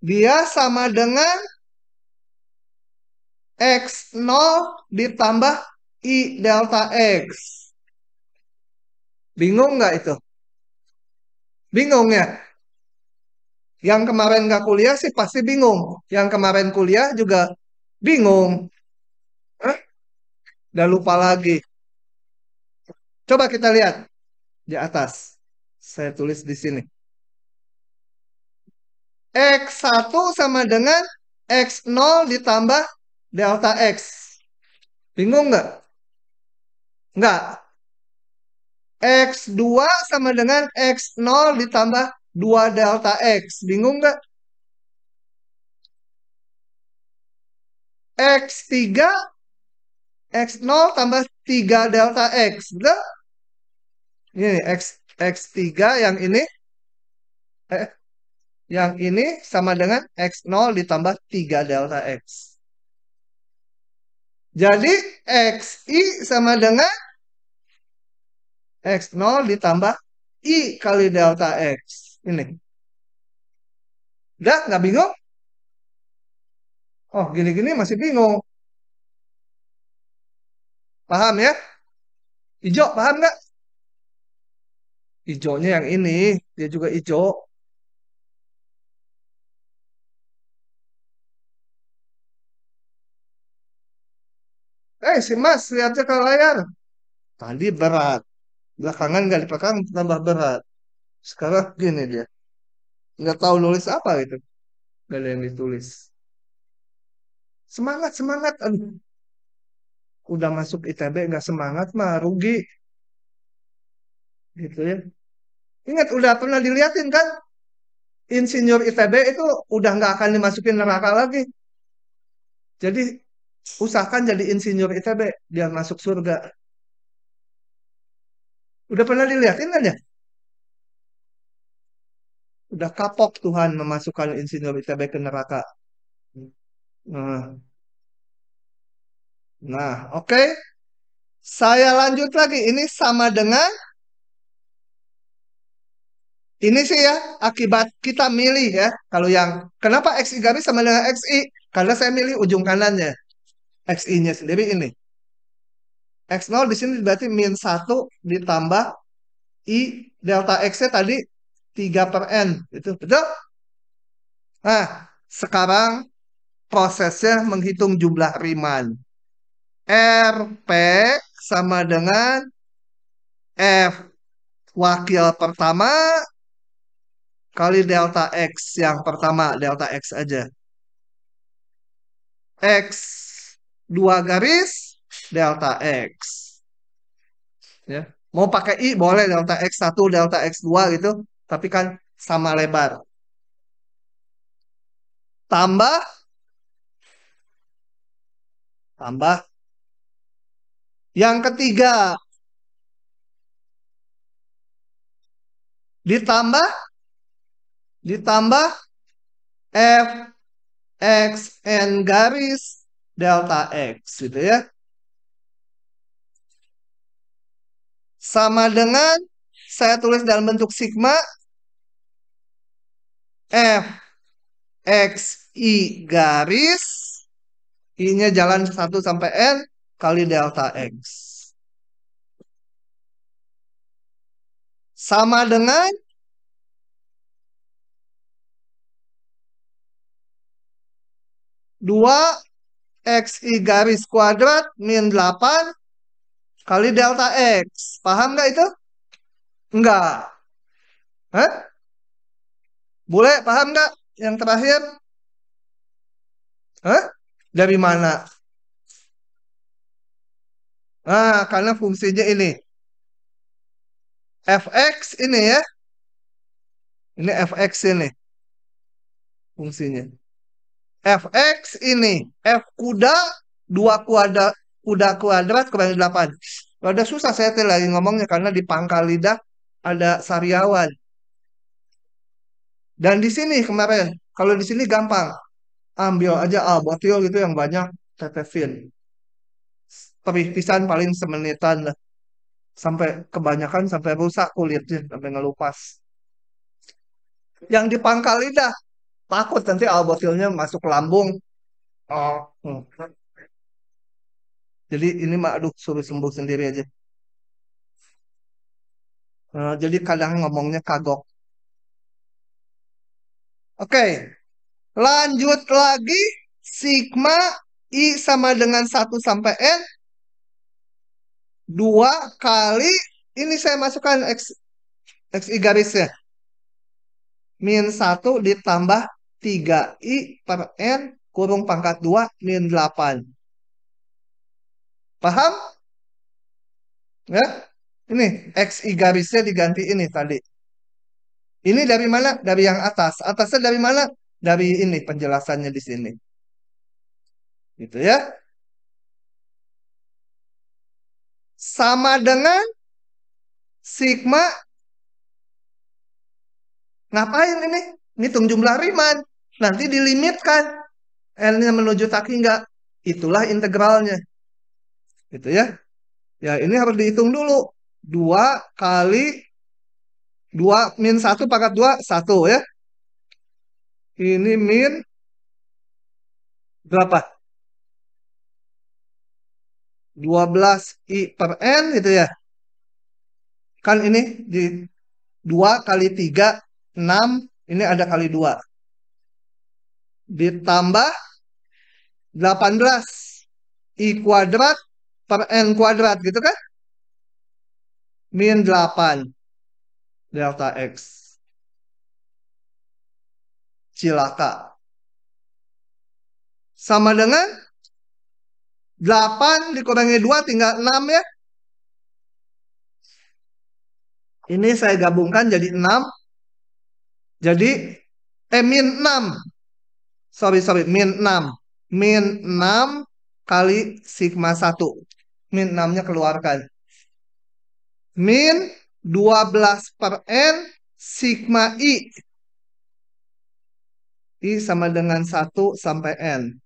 Dia sama dengan X0 ditambah I delta X. Bingung nggak itu? Bingung ya? Yang kemarin nggak kuliah sih pasti bingung. Yang kemarin kuliah juga bingung. Eh, udah lupa lagi. Coba kita lihat di atas. Saya tulis di sini. X1 sama dengan X0 ditambah delta X. Bingung nggak? Nggak. X2 sama dengan X0 ditambah 2 delta X. Bingung nggak? X3, X0 tambah 3 delta X. Betul? Ini X3 yang ini. Eh, Yang ini sama dengan X0 ditambah 3 delta X. Jadi XI sama dengan X0 ditambah I kali delta X. Ini. Udah, nggak bingung? Oh, gini-gini masih bingung. Paham ya? Hijau, paham nggak? Hijaunya yang ini. Dia juga hijau. Si Mas, lihatnya ke layar. Tadi berat. Belakangan nggak dipegang, tambah berat. Sekarang gini dia. Nggak tahu nulis apa gitu. Nggak ada yang ditulis. Semangat, semangat. Aduh, udah masuk ITB nggak semangat mah rugi. Gitu ya. Ingat, udah pernah diliatin kan? Insinyur ITB itu udah nggak akan dimasukin neraka lagi. Jadi usahakan jadi insinyur ITB biar masuk surga. Udah pernah dilihatin kan ya? Udah kapok Tuhan memasukkan insinyur ITB ke neraka. Nah, oke. Saya lanjut lagi. Ini sama dengan ini sih ya, akibat kita milih ya. Kalau yang kenapa XI garis sama dengan XI? Karena saya milih ujung kanannya. XI-nya sendiri ini. X0 di sini berarti -1 ditambah I delta X-nya tadi 3 per N. Itu betul? Nah, sekarang prosesnya menghitung jumlah Riemann. RP sama dengan F wakil pertama kali delta X yang pertama, delta X aja. X 2 garis delta X. Ya. Mau pakai I boleh delta X1, delta X2 gitu. Tapi kan sama lebar. Tambah, tambah. Yang ketiga, ditambah, ditambah F X N garis delta X gitu ya. Sama dengan saya tulis dalam bentuk sigma F X I garis I-nya jalan 1 sampai N kali delta X. Sama dengan 2 X I garis kuadrat min 8 kali delta X. Paham nggak itu? Enggak. Hah? Boleh, paham nggak? Yang terakhir? Hah? Dari mana? Karena fungsinya ini. Fx ini ya. Ini Fx ini fungsinya. Fx ini. F kuda 2 kuadrat kuda kuadrat kembali 8. Udah susah saya tuh lagi ngomongnya karena di pangkal lidah ada sariawan. Dan di sini kemarin, kalau di sini gampang. Ambil aja albotil gitu yang banyak, tetefin. Peripisan paling semenitan lah. Sampai kebanyakan sampai rusak kulitnya, sampai ngelupas. Yang di pangkal lidah, takut nanti albotilnya masuk lambung. Oh, jadi ini mah aduh suruh sembuh sendiri aja. Jadi kadang ngomongnya kagok. Oke, lanjut lagi. Sigma I sama dengan 1 sampai N. 2 kali. Ini saya masukkan X I garisnya. -1 ditambah 3I per N kurung pangkat 2 -8. Paham? Ya? Ini XI garisnya diganti ini tadi. Ini dari mana? Dari yang atas. Atasnya dari mana? Dari ini penjelasannya di sini. Gitu ya. Sama dengan sigma. Ngapain ini? Ngitung jumlah Riemann. Nanti dilimitkan. N-nya menuju tak hingga. Itulah integralnya. Gitu ya. Ya ini harus dihitung dulu. 2 kali 2 min 1 pangkat 2, 1 ya. Ini min berapa? 12 I per N gitu ya. Kan ini di 2 kali 3, 6. Ini ada kali 2. Ditambah 18 I kuadrat per N kuadrat gitu kan. Min 8 delta X. Cilaka. Sama dengan 8 dikurangi 2 tinggal 6 ya. Ini saya gabungkan jadi 6. Jadi min 6. Sorry, min 6. Min 6 kali sigma 1. Min 6-nya keluarkan. Min 12 per N sigma I. I sama dengan 1 sampai N.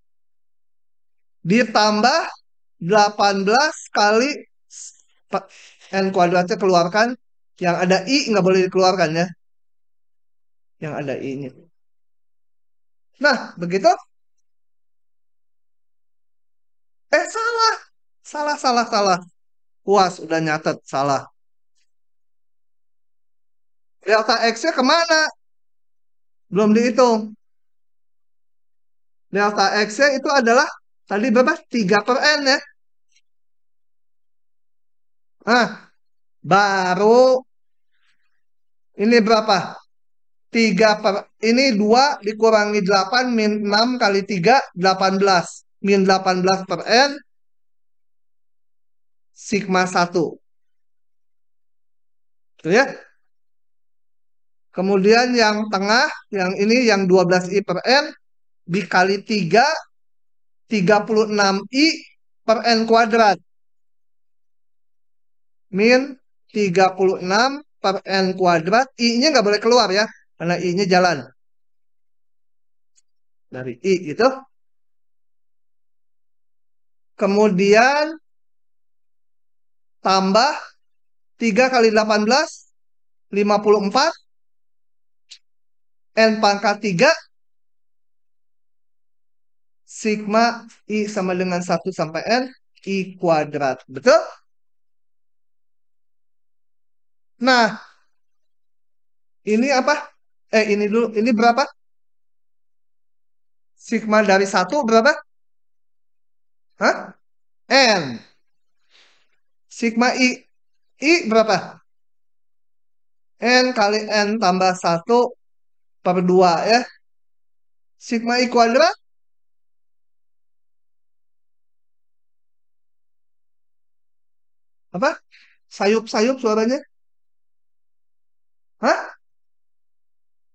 Ditambah 18 kali N kuadratnya keluarkan. Yang ada I nggak boleh dikeluarkan ya. Yang ada I-nya. Nah, begitu. Salah. Salah. Puas, udah nyatet. Salah. Delta X-nya kemana? Belum dihitung. Delta X-nya itu adalah tadi berapa? 3 per N ya. Nah, baru ini berapa? 3 per, ini 2 dikurangi 8 min 6 kali 3, 18. Min 18 per N, sigma 1. Tuh ya. Kemudian yang tengah, yang ini yang 12I per N, dikali 3, 36I per N kuadrat. Min 36 per N kuadrat. I-nya nggak boleh keluar ya. Karena I-nya jalan. Dari I gitu. Kemudian tambah 3 kali 18, 54. N pangkat 3. Sigma I sama dengan 1 sampai N. I kuadrat. Betul? Nah, ini apa? Ini dulu. Ini berapa? Sigma dari 1 berapa? Hah? N. Sigma I. I berapa? N kali N tambah 1 per 2 ya. Sigma I kuadrat. Apa? Sayup-sayup suaranya. Hah?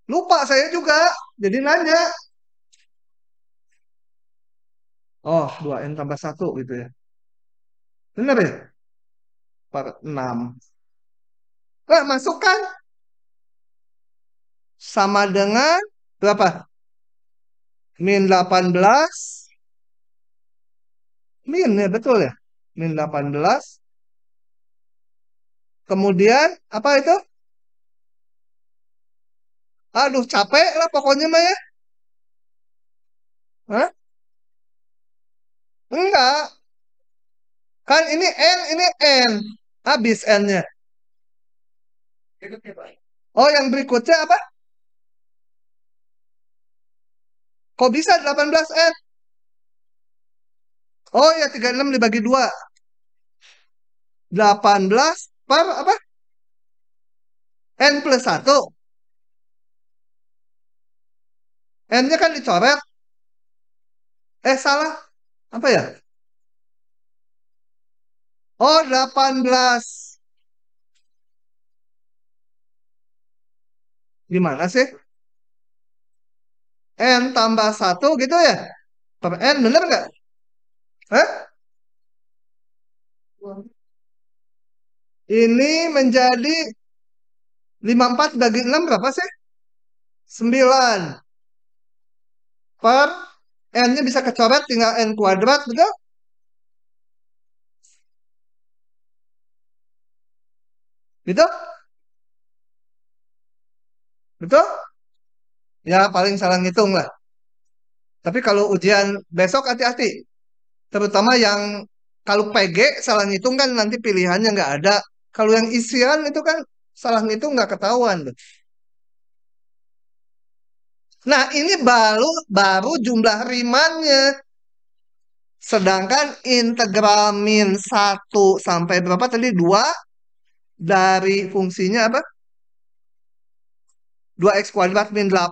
Lupa saya juga. Jadi nanya. Oh, 2N tambah 1 gitu ya. Benar ya? Per 6. Nah, masukkan. Sama dengan berapa? Min 18. Min ya, betul ya? Min 18. Kemudian, apa itu? Aduh, capek lah pokoknya mah ya. Hah? Enggak. Kan ini N, ini N. Habis N-nya. Oh, yang berikutnya apa? Kok bisa 18N? Oh ya, 36 dibagi 2. 18 per apa? N plus 1. N-nya kan dicoret. Salah. Apa ya? Oh, 18. Gimana sih? N tambah 1 gitu ya? Per N, bener nggak? Hah? Ini menjadi 54 bagi 6 berapa sih? 9 per N-nya bisa kecoret tinggal N kuadrat, betul? Gitu? Betul? Ya paling salah ngitung lah. Tapi kalau ujian besok hati-hati. Terutama yang kalau PG salah ngitung kan nanti pilihannya nggak ada. Kalau yang isian itu kan salah ngitung nggak ketahuan. Nah ini baru baru jumlah rimannya. Sedangkan integral min 1 sampai berapa tadi? 2 dari fungsinya apa? 2x kuadrat min 8.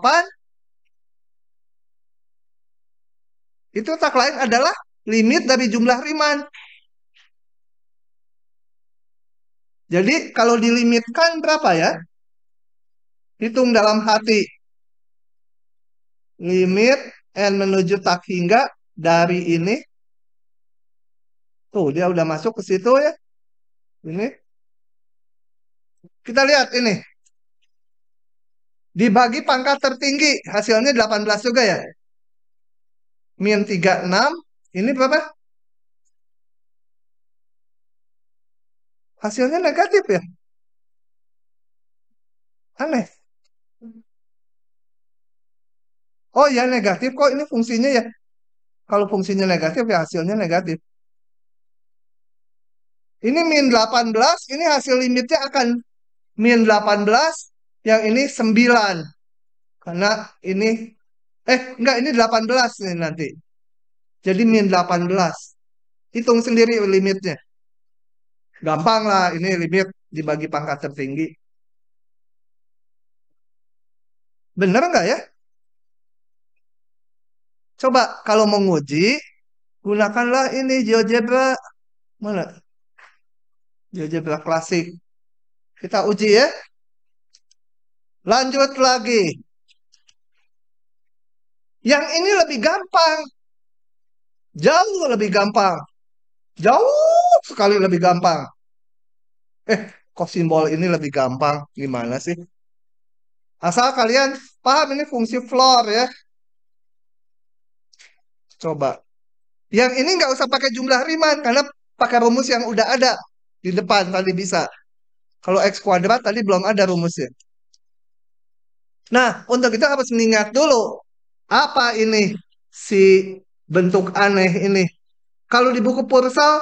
Itu tak lain adalah limit dari jumlah Riemann. Jadi kalau dilimitkan berapa ya? Hitung dalam hati. Limit n menuju tak hingga dari ini. Tuh dia udah masuk ke situ ya. Ini. Kita lihat ini. Dibagi pangkat tertinggi. Hasilnya 18 juga ya. Min 36. Ini berapa? Hasilnya negatif ya. Aneh. Oh ya negatif kok ini fungsinya ya. Kalau fungsinya negatif ya hasilnya negatif. Ini min 18, ini hasil limitnya akan min 18, yang ini 9. Karena ini, enggak, ini 18 nih nanti. Jadi min 18. Hitung sendiri limitnya. Gampang lah, ini limit dibagi pangkat tertinggi. Bener nggak ya? Coba kalau menguji, gunakanlah ini GeoGebra. Mana? GeoGebra klasik. Kita uji ya. Lanjut lagi. Yang ini lebih gampang. Jauh lebih gampang. Jauh sekali lebih gampang. Kok simbol ini lebih gampang? Gimana sih? Asal kalian paham ini fungsi floor ya. Coba. Yang ini nggak usah pakai jumlah Riemann karena pakai rumus yang udah ada di depan tadi bisa. Kalau X kuadrat tadi belum ada rumusnya. Nah, untuk itu harus mengingat dulu apa ini si bentuk aneh ini. Kalau di buku Purcell,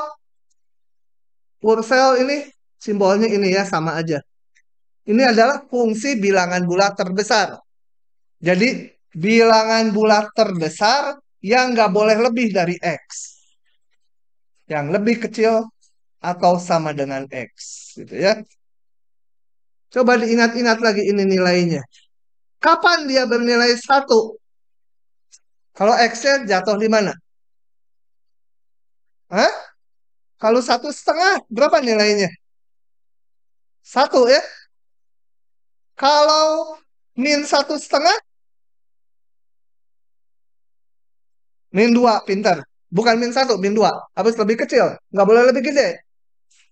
Purcell ini simbolnya ini ya sama aja. Ini adalah fungsi bilangan bulat terbesar. Jadi bilangan bulat terbesar yang nggak boleh lebih dari X. Yang lebih kecil atau sama dengan X. Gitu ya. Coba diingat-ingat lagi ini nilainya. Kapan dia bernilai 1? Kalau X-nya jatuh di mana? Hah? Kalau 1,5 berapa nilainya? 1 ya. Kalau min 1,5, min 2, pintar. Bukan min 1, min 2. Harus lebih kecil. Nggak boleh lebih gede.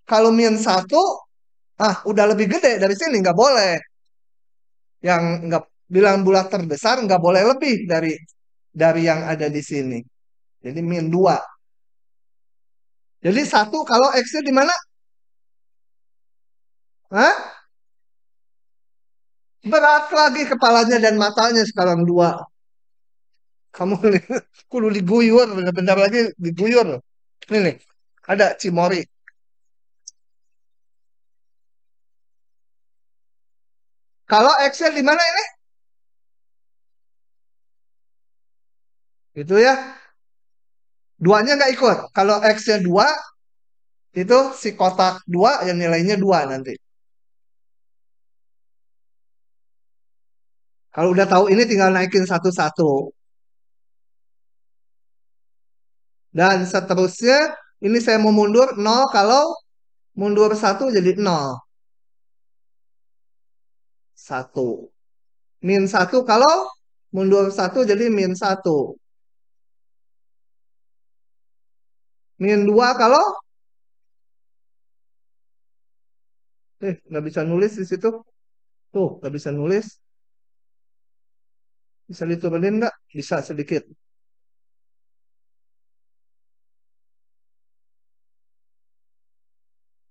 Kalau min 1, udah lebih gede dari sini. Nggak boleh. Yang nggak bilang bulat terbesar nggak boleh lebih dari yang ada di sini. Jadi min 2. Jadi 1 kalau X-nya di mana? Hah? Berat lagi kepalanya dan matanya sekarang 2. Kamu kudu diguyur, bentar lagi diguyur. Ini nih, ada Cimori. Kalau X-nya di mana ini? Itu ya. Duanya nggak ikut. Kalau X-nya 2, itu si kotak 2 yang nilainya 2 nanti. Kalau udah tahu ini tinggal naikin satu-satu. Dan seterusnya, ini saya mau mundur 0, kalau mundur 1 jadi 0. 1. Min 1 kalau mundur 1 jadi min 1. Min 2 kalau nggak bisa nulis di situ. Tuh, nggak bisa nulis. Bisa diturunin nggak? Bisa sedikit.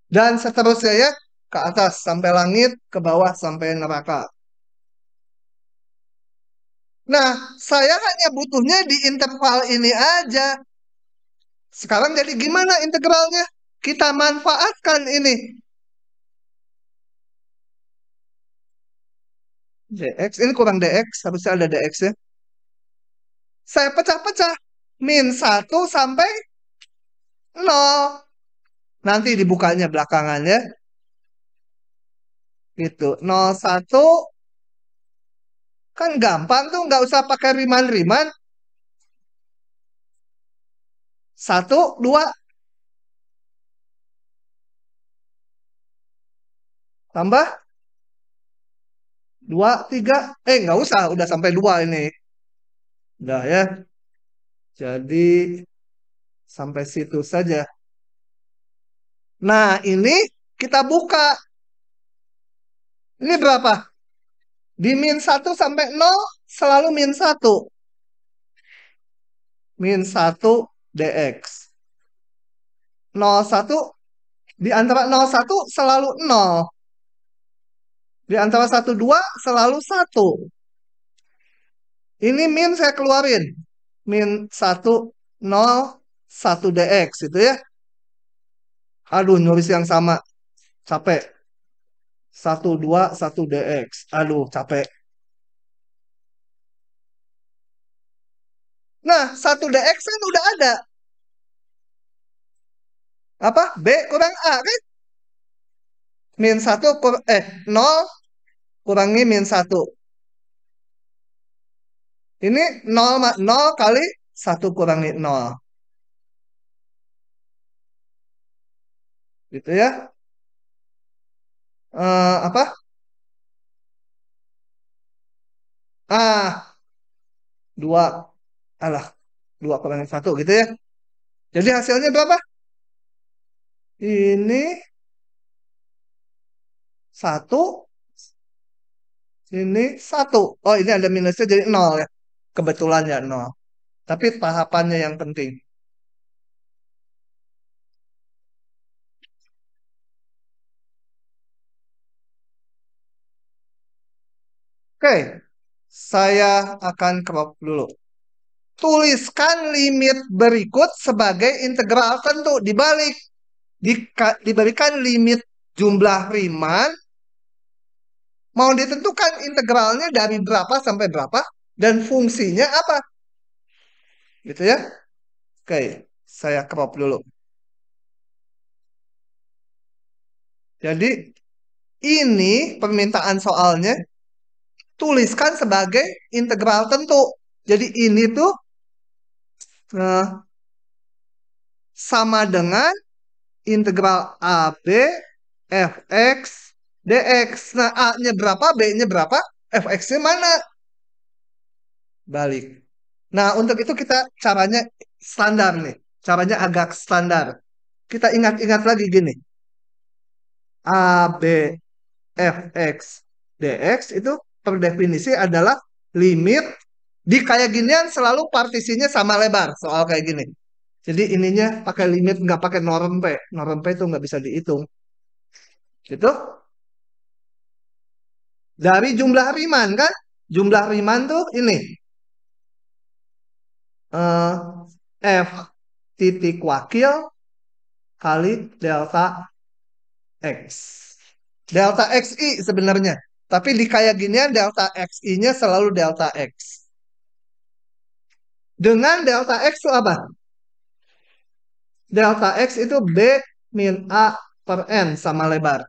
Dan seterusnya ya, ke atas sampai langit, ke bawah sampai neraka. Nah, saya hanya butuhnya di interval ini aja. Sekarang jadi gimana integralnya? Kita manfaatkan ini. Dx, ini kurang dx, harusnya ada dx ya. Saya pecah-pecah. -1 sampai 0. Nanti dibukanya belakangan ya. Gitu. 0, 1 kan gampang tuh, nggak usah pakai riman-riman. 1, 2 tambah 2, 3. Nggak usah, udah sampai 2 ini. Udah ya. Jadi sampai situ saja. Nah, ini kita buka. Ini berapa? Di -1 sampai 0 selalu -1. -1 dx. 0, 1 di antara 0, 1 selalu 0. Di antara 1, 2 selalu 1. Ini min saya keluarin. -1, 0, 1 dx itu ya. Aduh, nulis yang sama. Capek. 1, 2, 1 dx. Aduh, capek. Nah, 1 dx kan udah ada. Apa? B kurang A kan? 0 kurangi -1. Ini 0 kali 1 kurangi 0. Gitu ya. Apa? Ah, 2. Alah, 2 kurangi 1 gitu ya. Jadi hasilnya berapa? Ini 1, ini 1. Oh, ini ada minusnya jadi 0 ya. Kebetulan ya 0. Tapi tahapannya yang penting. Oke, saya akan crop dulu. Tuliskan limit berikut sebagai integral tentu. Diberikan limit jumlah Riemann. Mau ditentukan integralnya dari berapa sampai berapa. Dan fungsinya apa. Gitu ya. Oke, saya crop dulu. Jadi ini permintaan soalnya tuliskan sebagai integral tentu. Jadi ini tuh sama dengan integral AB fx dx. Nah, A-nya berapa, B-nya berapa, fx-nya mana? Balik. Nah, untuk itu kita caranya standar nih. Caranya agak standar. Kita ingat-ingat lagi gini. AB fx dx itu per definisi adalah limit di kayak ginian selalu partisinya sama lebar. Soal kayak gini. Jadi ininya pakai limit, nggak pakai norm P. Norm P itu nggak bisa dihitung. Gitu. Dari jumlah Riemann kan? Jumlah Riemann tuh ini. F titik wakil kali delta X. Delta XI sebenarnya. Tapi di kayak ginian delta XI-nya selalu delta X. Dengan delta X itu apa? Delta X itu B min A per N sama lebar.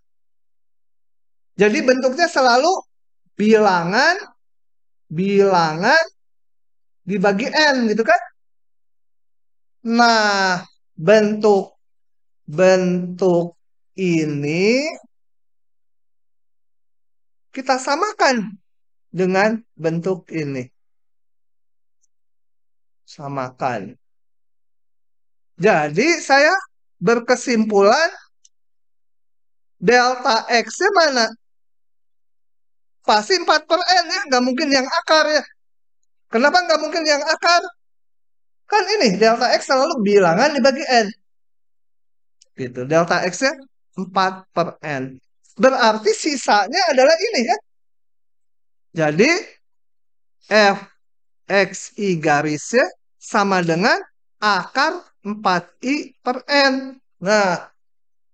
Jadi bentuknya selalu bilangan, bilangan dibagi N gitu kan? Nah, bentuk bentuk ini kita samakan dengan bentuk ini. Samakan. Jadi saya berkesimpulan delta X-nya mana? Pasti 4 per N ya, nggak mungkin yang akar ya. Kenapa nggak mungkin yang akar? Kan ini delta X selalu bilangan dibagi N. Gitu. Delta X-nya 4 per N. Berarti sisanya adalah ini kan. Jadi f x i garisnya sama dengan akar 4i per N. Nah,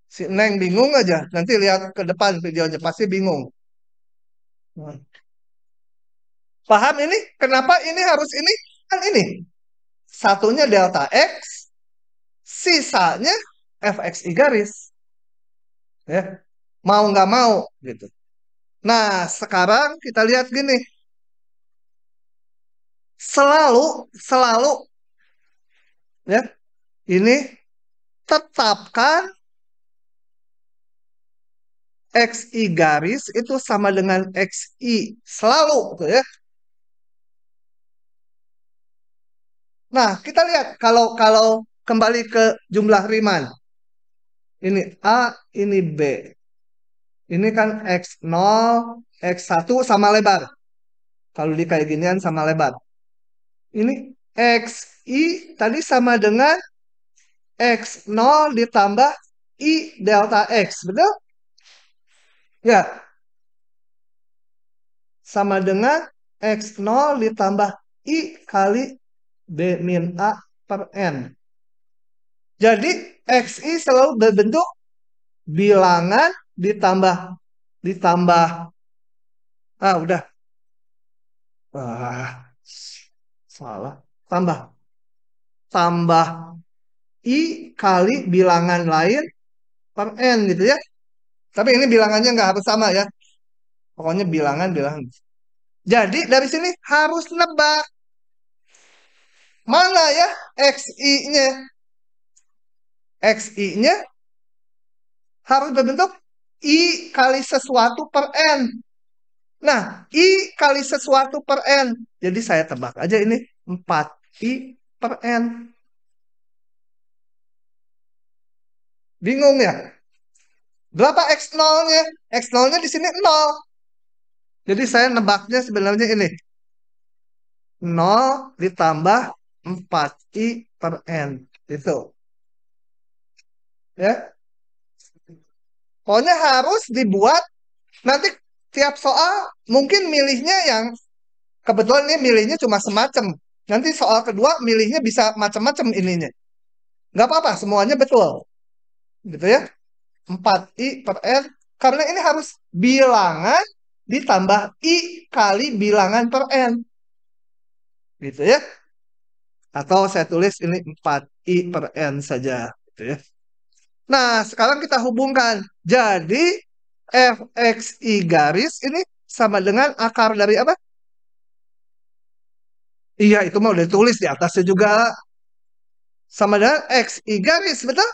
si Neng bingung aja. Nanti lihat ke depan videonya. Pasti bingung. Nah, paham ini? Kenapa ini harus ini? Kan ini. Satunya delta X, sisanya fxi garis. Ya, mau nggak mau gitu. Nah, sekarang kita lihat gini. Selalu ya, ini tetapkan xi garis itu sama dengan xi. Selalu gitu ya. Nah, kita lihat kalau kalau kembali ke jumlah Riemann. Ini A, ini B. Ini kan X0, X1 sama lebar. Kalau di kayak ginian sama lebar. Ini XI tadi sama dengan X0 ditambah I delta X. Betul? Ya, sama dengan X0 ditambah I kali B min A per N. Jadi XI selalu berbentuk bilangan ditambah ditambah udah salah tambah tambah I kali bilangan lain per N gitu ya. Tapi ini bilangannya nggak harus sama ya. Pokoknya bilangan. Jadi dari sini harus nebak mana ya XI-nya. XI-nya harus berbentuk I kali sesuatu per N. Nah, I kali sesuatu per N. Jadi saya tebak aja ini 4I per N. Bingung ya? Berapa X0-nya? X0-nya di sini 0. Jadi saya nebaknya sebenarnya ini. 0 ditambah 4I per N. Itu. Ya. Pokoknya harus dibuat nanti tiap soal mungkin milihnya yang kebetulan ini milihnya cuma semacam. Nanti soal kedua milihnya bisa macam-macam ininya. Nggak apa-apa, semuanya betul. Gitu ya. 4i per n. Karena ini harus bilangan ditambah i kali bilangan per n. Gitu ya. Atau saya tulis ini 4i per n saja. Gitu ya. Nah, sekarang kita hubungkan. Jadi, fxi garis ini sama dengan akar dari apa? Iya, itu mau udah ditulis di atasnya juga. Sama dengan xi garis, betul?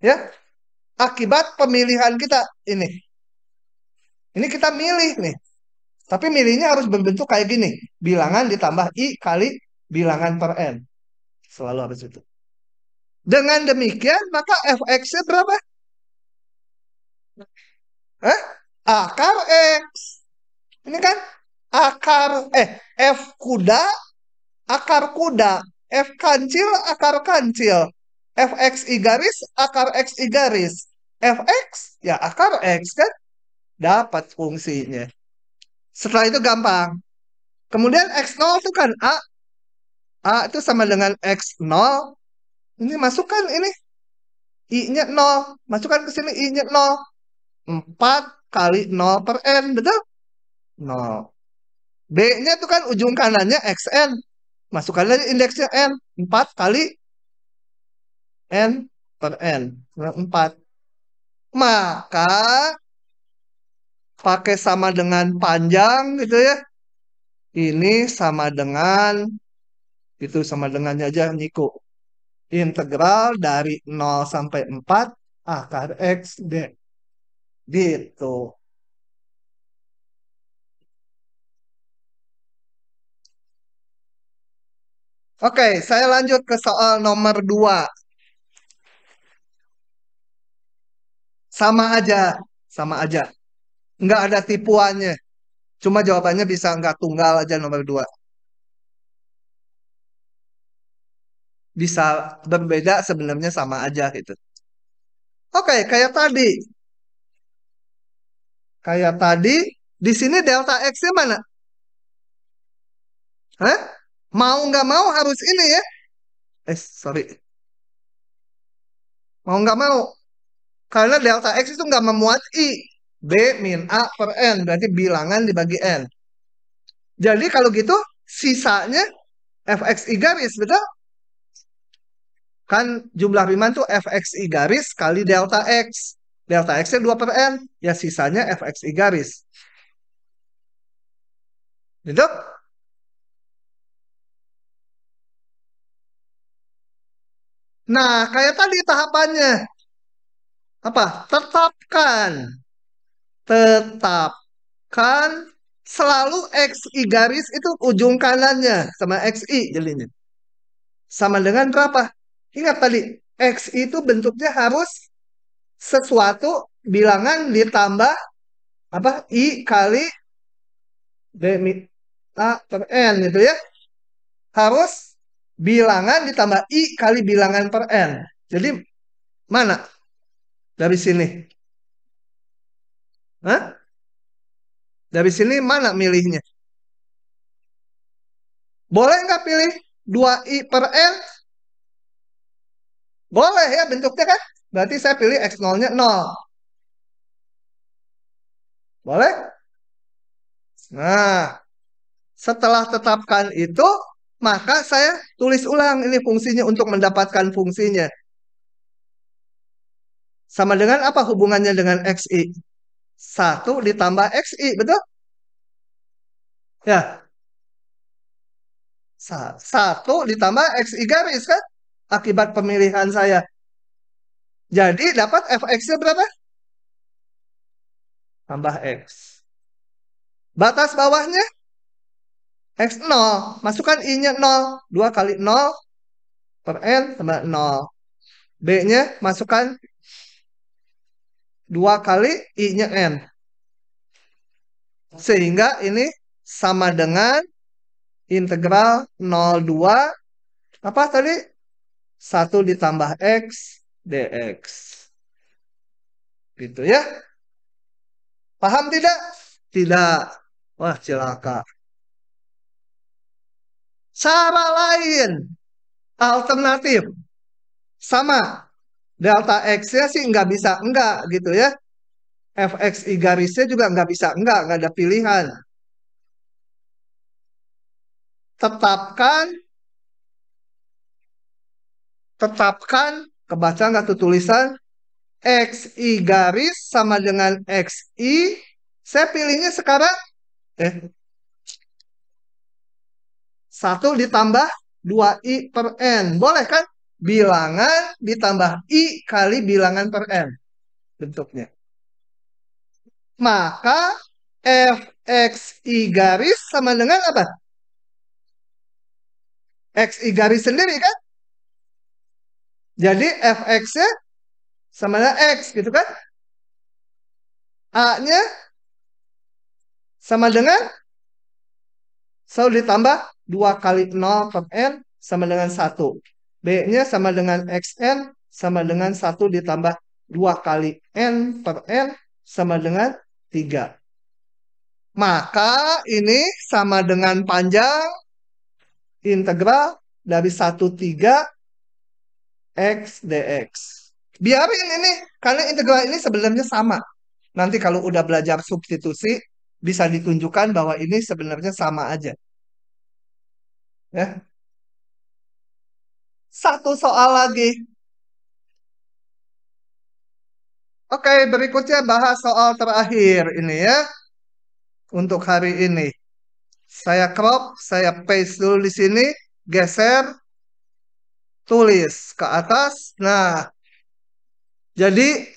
Ya, akibat pemilihan kita ini. Ini kita milih nih. Tapi milihnya harus berbentuk kayak gini. Bilangan ditambah i kali bilangan per n. Selalu harus itu. Dengan demikian, maka fx-nya berapa? Eh? Akar x. Ini kan akar, f kuda, akar kuda. F kancil, akar kancil. Fxi garis, akar xi garis. Fx, ya akar x kan. Dapat fungsinya. Setelah itu gampang. Kemudian x0 itu kan A. A itu sama dengan x0. Ini masukkan ini. I-nya 0. Masukkan ke sini I-nya 0. 4 kali 0 per N. Betul? 0. B-nya itu kan ujung kanannya XN. Masukkan lagi indeksnya N. 4 kali N per N. 4. Maka pakai sama dengan panjang gitu ya. Ini sama dengan, itu sama dengannya aja Niko. Integral dari 0 sampai 4 akar X D. Gitu. Oke, saya lanjut ke soal nomor 2. Sama aja. Sama aja. Nggak ada tipuannya. Cuma jawabannya bisa nggak tunggal aja nomor 2. Bisa berbeda sebenarnya sama aja gitu. Oke, kayak tadi. Kayak tadi, di sini delta X-nya mana? Hah? Mau nggak mau harus ini ya? Sorry. Mau nggak mau. Karena delta X itu nggak memuat I. B min A per N. Berarti bilangan dibagi N. Jadi kalau gitu, sisanya fx i garis, betul? Kan jumlah Riemann tuh fx i garis kali delta X. Delta X-nya 2 per N. Ya sisanya fx i garis. Gitu? Nah, kayak tadi tahapannya. Apa? Tetapkan selalu XI garis itu ujung kanannya sama XI jadinya. Sama dengan berapa? Ingat tadi, XI itu bentuknya harus sesuatu bilangan ditambah apa? I kali B mi A per N gitu ya. Harus bilangan ditambah I kali bilangan per N. Jadi mana dari sini? Hah? Dari sini mana milihnya? Boleh nggak pilih 2i per N? Boleh ya bentuknya kan? Berarti saya pilih X0-nya 0. Boleh? Nah, setelah tetapkan itu, maka saya tulis ulang ini fungsinya untuk mendapatkan fungsinya. Sama dengan apa hubungannya dengan XI? 1 ditambah XI, betul? Ya, 1 ditambah XI garis kan? Akibat pemilihan saya. Jadi dapat fx-nya berapa? Tambah X. Batas bawahnya X0. Masukkan I-nya 0. 2 kali 0 per N tambah 0. B-nya masukkan 2 kali I-nya N. Sehingga ini sama dengan integral 02 apa tadi? 1 ditambah X dx. Gitu ya. Paham tidak? Tidak. Wah, celaka. Cara lain, alternatif. Sama. Delta X-nya sih nggak bisa enggak gitu ya. Fx i garisnya juga nggak bisa nggak ada pilihan. Tetapkan, tetapkan, kebaca nggak tuh tulisan? XI garis sama dengan XI. Saya pilihnya sekarang, eh, 1 ditambah 2i per N. Boleh kan? Bilangan ditambah I kali bilangan per N. Bentuknya. Maka fxi garis sama dengan apa? Xi garis sendiri kan? Jadi fx-nya sama dengan X gitu kan? A-nya sama dengan 1 ditambah 2 kali 0 per N sama dengan 1. B-nya sama dengan XN sama dengan 1 ditambah 2 kali N per N sama dengan 3. Maka ini sama dengan panjang integral dari 1/3 X dx. Biarin ini, karena integral ini sebenarnya sama. Nanti kalau udah belajar substitusi, bisa ditunjukkan bahwa ini sebenarnya sama aja. Ya. Satu soal lagi. Oke, berikutnya bahas soal terakhir ini ya. Untuk hari ini. Saya crop, saya paste dulu di sini. Geser, tulis ke atas. Nah, jadi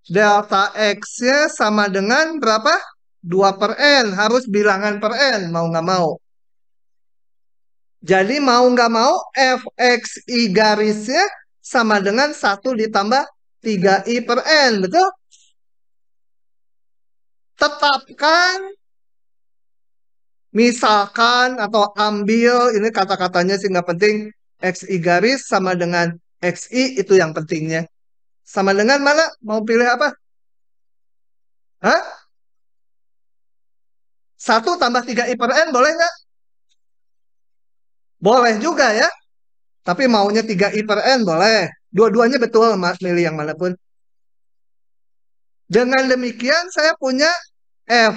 delta X-nya sama dengan berapa? 2 per N. Harus bilangan per N, mau nggak mau. Jadi mau nggak mau fxi garisnya sama dengan 1 ditambah 3i per N. Betul? Tetapkan Misalkan atau ambil, ini kata-katanya sih nggak penting. XI garis sama dengan XI itu yang pentingnya. Sama dengan mana? Mau pilih apa? Hah? 1 tambah 3i per n boleh nggak? Boleh juga ya. Tapi maunya 3i per n boleh. Dua-duanya betul, Mas, milih yang manapun. Dengan demikian saya punya f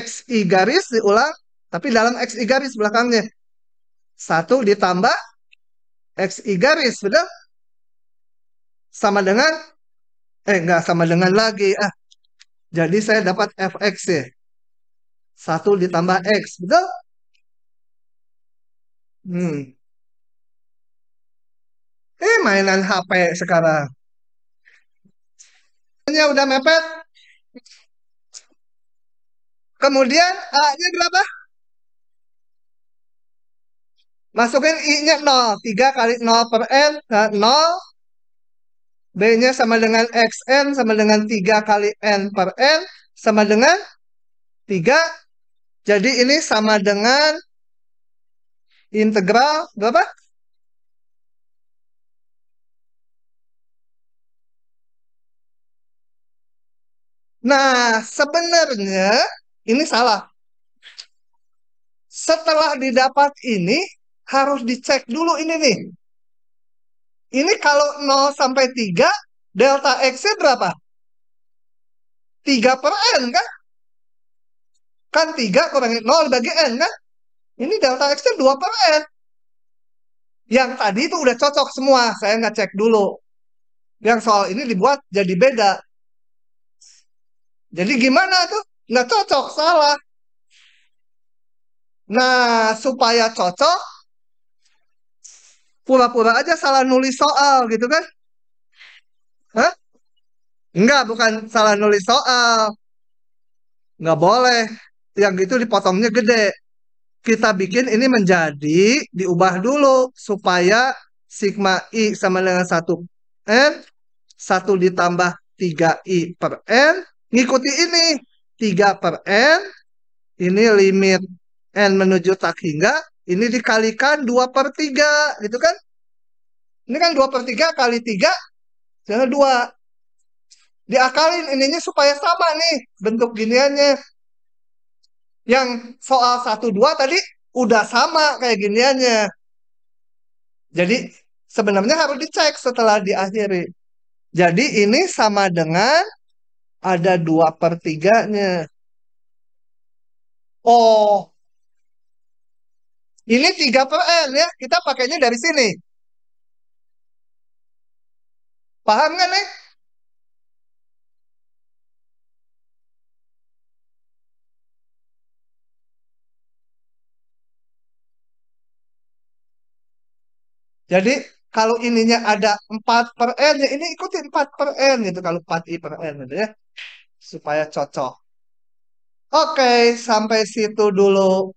xi garis diulang, tapi dalam xi garis belakangnya. 1 ditambah xi garis, betul? Sama dengan, nggak sama dengan lagi. Jadi saya dapat fx ya. 1 ditambah x, betul? Hmm. Mainan HP sekarang. Ini udah mepet. Kemudian A-nya berapa? Masukin I-nya 0. 3 kali 0 per N, 0. B-nya sama dengan XN, sama dengan 3 kali N per N, sama dengan 3. Jadi ini sama dengan integral berapa? Nah, sebenarnya ini salah. Setelah didapat ini, harus dicek dulu ini nih. Ini kalau 0 sampai 3, delta X-nya berapa? 3 per N kan? Kan 3 kurangi 0 bagi N kan? Ini delta X-nya 2 per N. Yang tadi itu udah cocok semua. Saya nggak cek dulu. Yang soal ini dibuat jadi beda. Jadi gimana tuh? Nggak cocok, salah. Nah, supaya cocok, pura-pura aja salah nulis soal gitu kan? Hah? Enggak, bukan salah nulis soal. Nggak boleh. Yang itu dipotongnya gede. Kita bikin ini menjadi, diubah dulu supaya sigma I sama dengan 1 N, 1 ditambah 3i per N, ngikuti ini. 3 per N, ini limit N menuju tak hingga, ini dikalikan 2/3, gitu kan? Ini kan 2/3 kali 3, jangan 2. Diakalin ininya supaya sama nih bentuk giniannya. Yang soal 1, 2 tadi udah sama kayak giniannya. Jadi sebenarnya harus dicek setelah diakhiri. Jadi ini sama dengan ada 2/3-nya. Oh, ini 3 per N ya. Kita pakainya dari sini. Paham kan nih? Jadi kalau ininya ada 4 per N, ya ini ikuti 4 per N gitu. Kalau 4i per N gitu ya. Supaya cocok. Oke, sampai situ dulu.